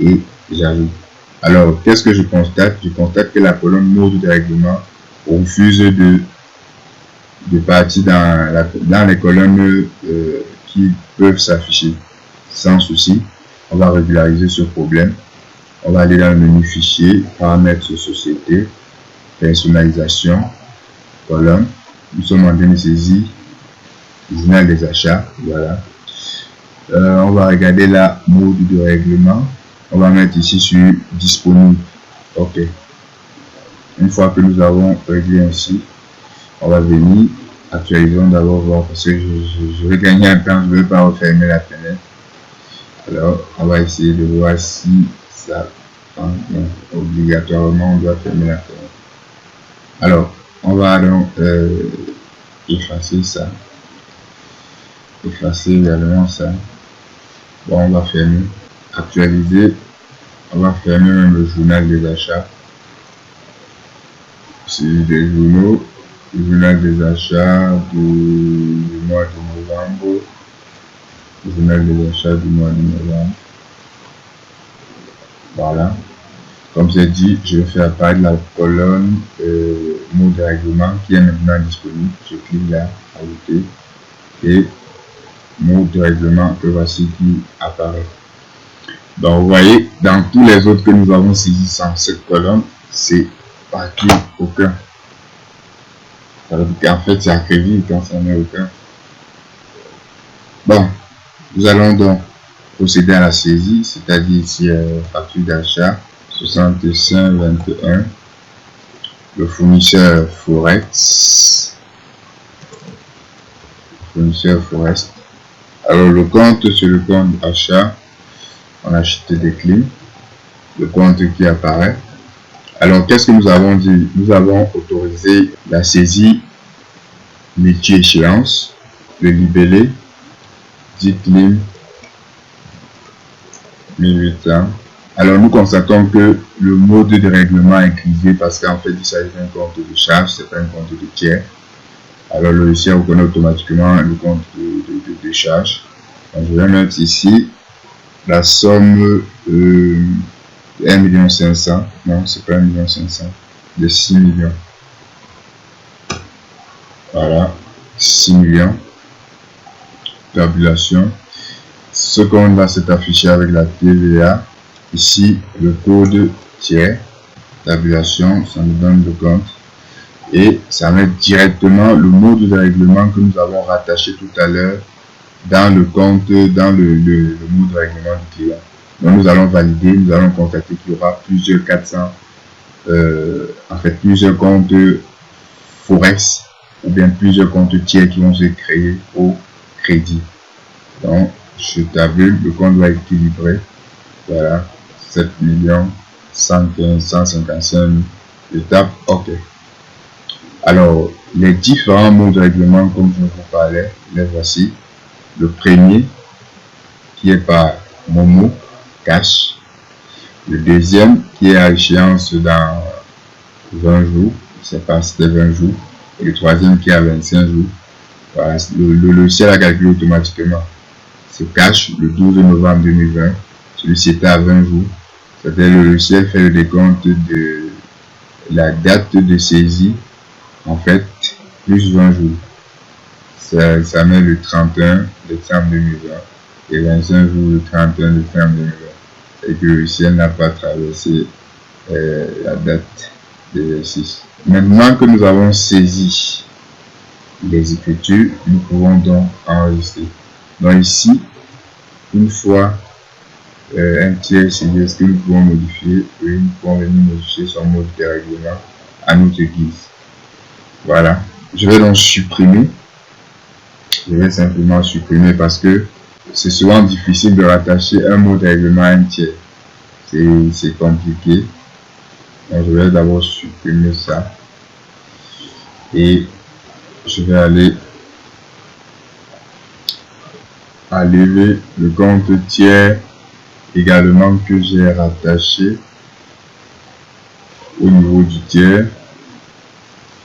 B: et j'ajoute. Alors, qu'est-ce que je constate? Je constate que la colonne mode de règlement refuse de partir dans les colonnes qui peuvent s'afficher. Sans souci, on va régulariser ce problème. On va aller dans le menu fichier, paramètres société, personnalisation, colonne. Nous sommes en train de saisir le journal des achats. Voilà. On va regarder la mode de règlement. On va mettre ici sur disponible. OK. Une fois que nous avons réglé ainsi, on va venir, actualisons d'abord voir parce que je vais gagner un temps, je ne vais pas refermer la fenêtre. Alors, on va essayer de voir si ça prend. Donc, obligatoirement, on doit fermer la fenêtre. Alors, on va donc effacer ça. Effacer également ça. Bon, on va fermer. Actualiser. On va fermer même le journal des achats. C'est des journaux. Le journal des achats du mois de novembre. Le journal des achats du mois de novembre. Voilà. Comme j'ai dit, je vais faire apparaître la colonne mot de règlement qui est maintenant disponible. Je clique là, ajouter. Et mot de règlement que voici qui apparaît. Donc vous voyez, dans tous les autres que nous avons saisis sans cette colonne, c'est partout aucun. Ça veut dire qu'en fait c'est à crédit quand ça n'est aucun. Bon, nous allons donc procéder à la saisie, c'est-à-dire ici facture d'achat 6521, le fournisseur Forex. Alors le compte sur le compte achat, on a acheté des clés, le compte qui apparaît. Alors qu'est-ce que nous avons dit? Nous avons autorisé la saisie métier échéance, le libellé, 10 clés, 1800. Alors nous constatons que le mode de règlement est grisé parce qu'en fait il s'agit d'un compte de charge, c'est pas un compte de tiers. Alors le logiciel reconnaît automatiquement le compte de charge. Donc, je vais mettre ici la somme 1 500 000. Non, c'est pas 1 500 000, de 6 millions. Voilà, 6 millions. Tabulation. Ce compte va s'être affiché avec la TVA. Ici, le code tiers. Tabulation, ça nous donne le compte. Et ça met directement le mode de règlement que nous avons rattaché tout à l'heure dans le compte, dans le mode de règlement du client. Donc nous allons valider, nous allons constater qu'il y aura plusieurs plusieurs comptes Forex ou bien plusieurs comptes tiers qui vont se créer au crédit. Donc je tabule, le compte va être équilibré. Voilà, 7 115 155 000. Je tape OK. Alors, les différents modes de règlement, comme je vous parlais, les voici. Le premier, qui est par Momo, cash. Le deuxième, qui est à échéance dans 20 jours. Je ne sais pas si c'était 20 jours. Et le troisième, qui est à 25 jours. Voilà, le logiciel a calculé automatiquement. C'est cash, le 12 novembre 2020. Celui-ci était à 20 jours. C'est-à-dire le logiciel fait le décompte de la date de saisie. En fait, plus 20 jours. Ça met le 31 décembre 2020 et 25 jours le 31 décembre 2020. Et que le logiciel n'a pas traversé la date d'exercice. Maintenant que nous avons saisi les écritures, nous pouvons donc enregistrer. Donc ici, une fois un tiers saisi, est-ce que nous pouvons modifier? Oui, nous pouvons venir modifier son mode de règlement à notre guise. Voilà, je vais donc supprimer. Je vais simplement supprimer parce que c'est souvent difficile de rattacher un mot de règlement à un tiers. C'est compliqué. Donc, je vais d'abord supprimer ça. Et je vais aller enlever le compte tiers également que j'ai rattaché au niveau du tiers.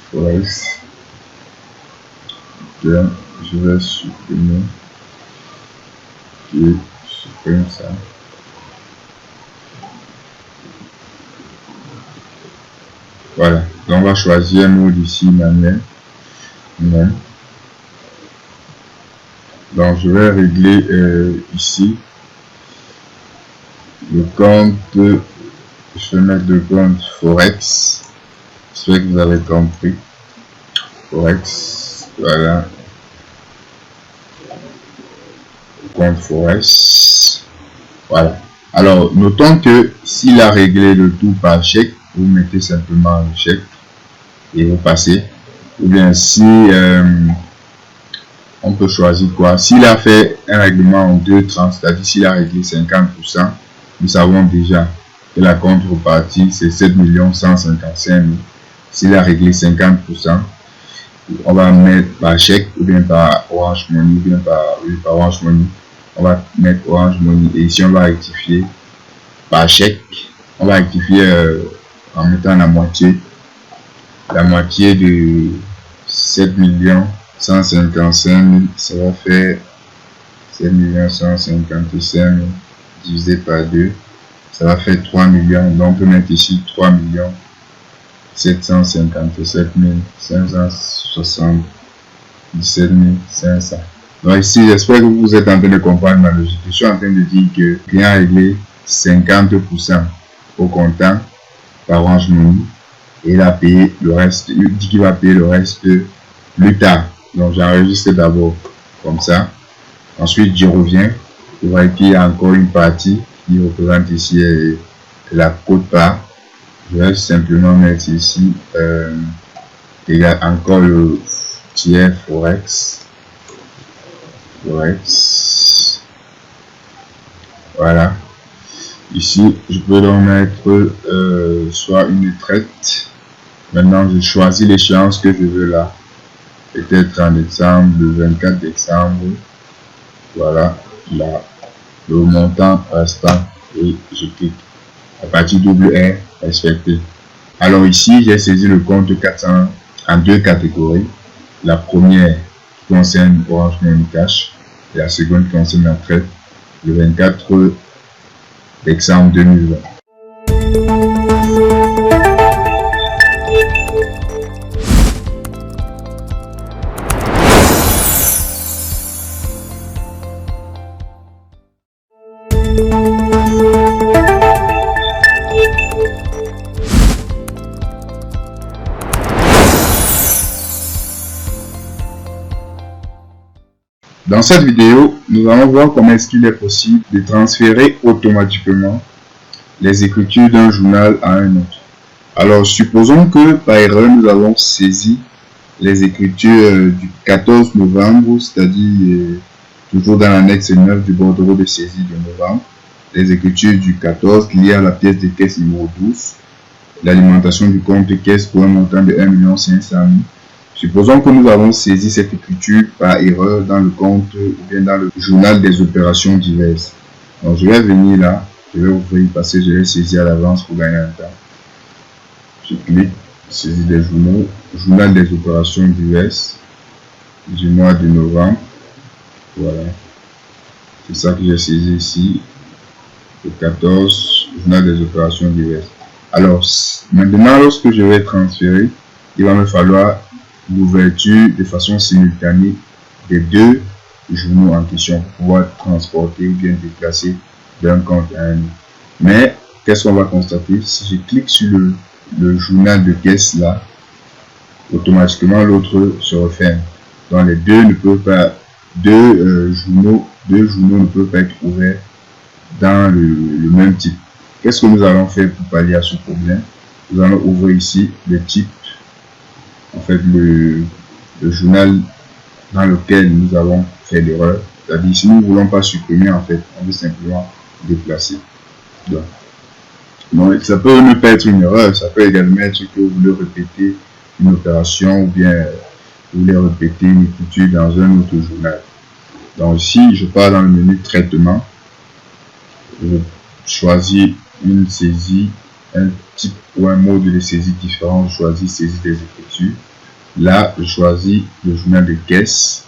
B: Forex. Bien, je vais supprimer et je supprime ça. Voilà, donc on va choisir un mot ici manuel. Non. Donc je vais régler ici le compte. Je vais mettre le compte Forex. J'espère que vous avez compris. Forex, voilà. compte Forex. Voilà. Alors, notons que s'il a réglé le tout par chèque, vous mettez simplement le chèque et vous passez. Ou bien si on peut choisir quoi. S'il a fait un règlement en 2 tranches, c'est-à-dire s'il a réglé 50%, nous savons déjà que la contrepartie c'est 7 155 000. S'il a réglé 50%, on va mettre par chèque ou bien par Orange Money, ou bien par Orange Money. On va mettre Orange Money et ici on va rectifier par chèque. On va rectifier en mettant la moitié de 7 155 000. Ça va faire 7 155 000 divisé par 2. Ça va faire 3 millions. Donc on peut mettre ici 3 757 577 500. Donc ici, j'espère que vous êtes en train de comprendre ma logique. Je suis en train de dire que le client a réglé 50% au comptant par Orange Money et il a payé le reste. Il dit qu'il va payer le reste plus tard. Donc j'enregistre d'abord comme ça. Ensuite, je reviens. Vous voyez qu'il y a encore une partie qui représente ici la quote-part. Je vais simplement mettre ici il y a encore le tiers Forex. Voilà. Ici, je peux donc mettre soit une traite. Maintenant, je choisis l'échéance que je veux là. Peut-être en décembre, le 24 décembre. Voilà. Là, le montant restant et je clique. La partie double est respectée. Alors ici, j'ai saisi le compte 400 en 2 catégories. La première qui concerne Orange Money Cash et la seconde qui concerne la traite le 24 décembre 2020. Dans cette vidéo, nous allons voir comment est-ce qu'il est possible de transférer automatiquement les écritures d'un journal à un autre. Alors, supposons que par erreur, nous avons saisi les écritures du 14 novembre, c'est-à-dire toujours dans l'annexe 9 du bordereau de saisie de novembre, les écritures du 14 liées à la pièce de caisse numéro 12, l'alimentation du compte de caisse pour un montant de 1 500 000. Supposons que nous avons saisi cette écriture par erreur dans le compte ou bien dans le journal des opérations diverses. Donc je vais venir là, je vais ouvrir parce que je vais saisir à l'avance pour gagner un temps. Je clique, saisie des journaux, journal des opérations diverses du mois de novembre. Voilà. C'est ça que j'ai saisi ici. Le 14, journal des opérations diverses. Alors, maintenant, lorsque je vais transférer, il va me falloir l'ouverture de façon simultanée des 2 journaux en question pour pouvoir transporter ou bien déplacer d'un compte à un autre. Mais qu'est-ce qu'on va constater? Si je clique sur le journal de caisse là, automatiquement l'autre se referme. Donc les deux ne peuvent pas, deux journaux ne peuvent pas être ouverts dans le même type. Qu'est-ce que nous allons faire pour pallier à ce problème? Nous allons ouvrir ici le type. En fait, le journal dans lequel nous avons fait l'erreur. C'est-à-dire, si nous ne voulons pas supprimer, en fait, on veut simplement déplacer. Donc, ça peut ne pas être une erreur, ça peut également être que vous voulez répéter une opération ou bien vous voulez répéter une écriture dans un autre journal. Donc, ici, je pars dans le menu traitement. Je choisis une saisie, un type ou un mode de saisie différent. Je choisis saisie des écritures. Là, je choisis le journal de caisse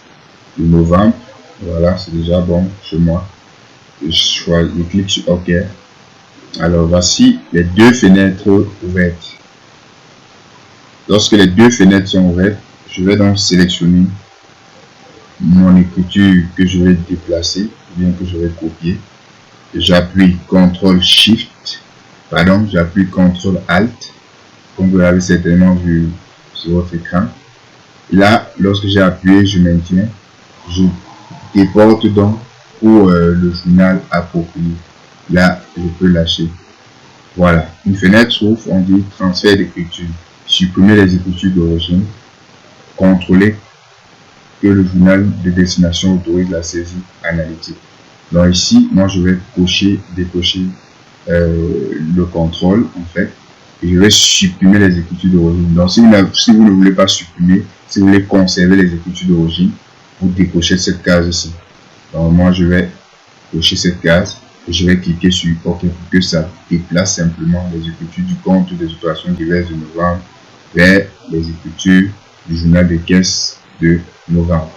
B: de novembre. Voilà, c'est déjà bon chez moi. Je clique sur OK. Alors, voici les 2 fenêtres ouvertes. Lorsque les 2 fenêtres sont ouvertes, je vais donc sélectionner mon écriture que je vais déplacer ou bien que je vais copier. J'appuie j'appuie CTRL ALT, comme vous l'avez certainement vu sur votre écran. Là, lorsque j'ai appuyé, je maintiens, je déporte donc pour le journal approprié. Là, je peux lâcher. Voilà, une fenêtre s'ouvre, on dit transfert d'écriture. Supprimer les écritures d'origine. Contrôler que le journal de destination autorise la saisie analytique. Donc ici, moi je vais décocher le contrôle en fait. Et je vais supprimer les écritures d'origine. Donc si vous ne voulez pas supprimer, si vous voulez conserver les écritures d'origine, vous décochez cette case ici. Donc moi je vais cocher cette case et je vais cliquer sur OK pour que ça déplace simplement les écritures du compte des opérations diverses de novembre vers les écritures du journal de caisse de novembre.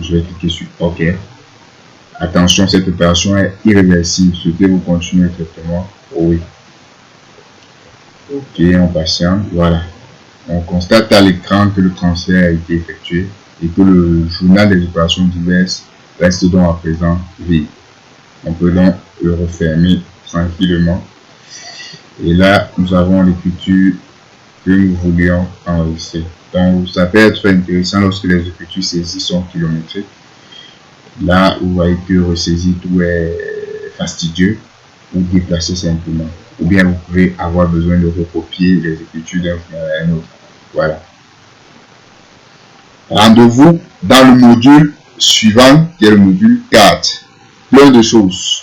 B: Je vais cliquer sur OK. Attention, cette opération est irréversible. Souhaitez-vous continuer le traitement? Oui. OK, on patiente. Voilà. On constate à l'écran que le transfert a été effectué et que le journal des opérations diverses reste donc à présent vide. On peut donc le refermer tranquillement. Et là, nous avons l'écriture que nous voulions enregistrer. Donc, ça peut être intéressant lorsque les écritures saisies sont kilométriques. Là, vous voyez que ressaisir tout est fastidieux ou déplacer simplement. Ou bien vous pouvez avoir besoin de recopier les écritures d'un journal à un autre. Voilà. Rendez-vous dans le module suivant, qui est le module 4. Plein de choses.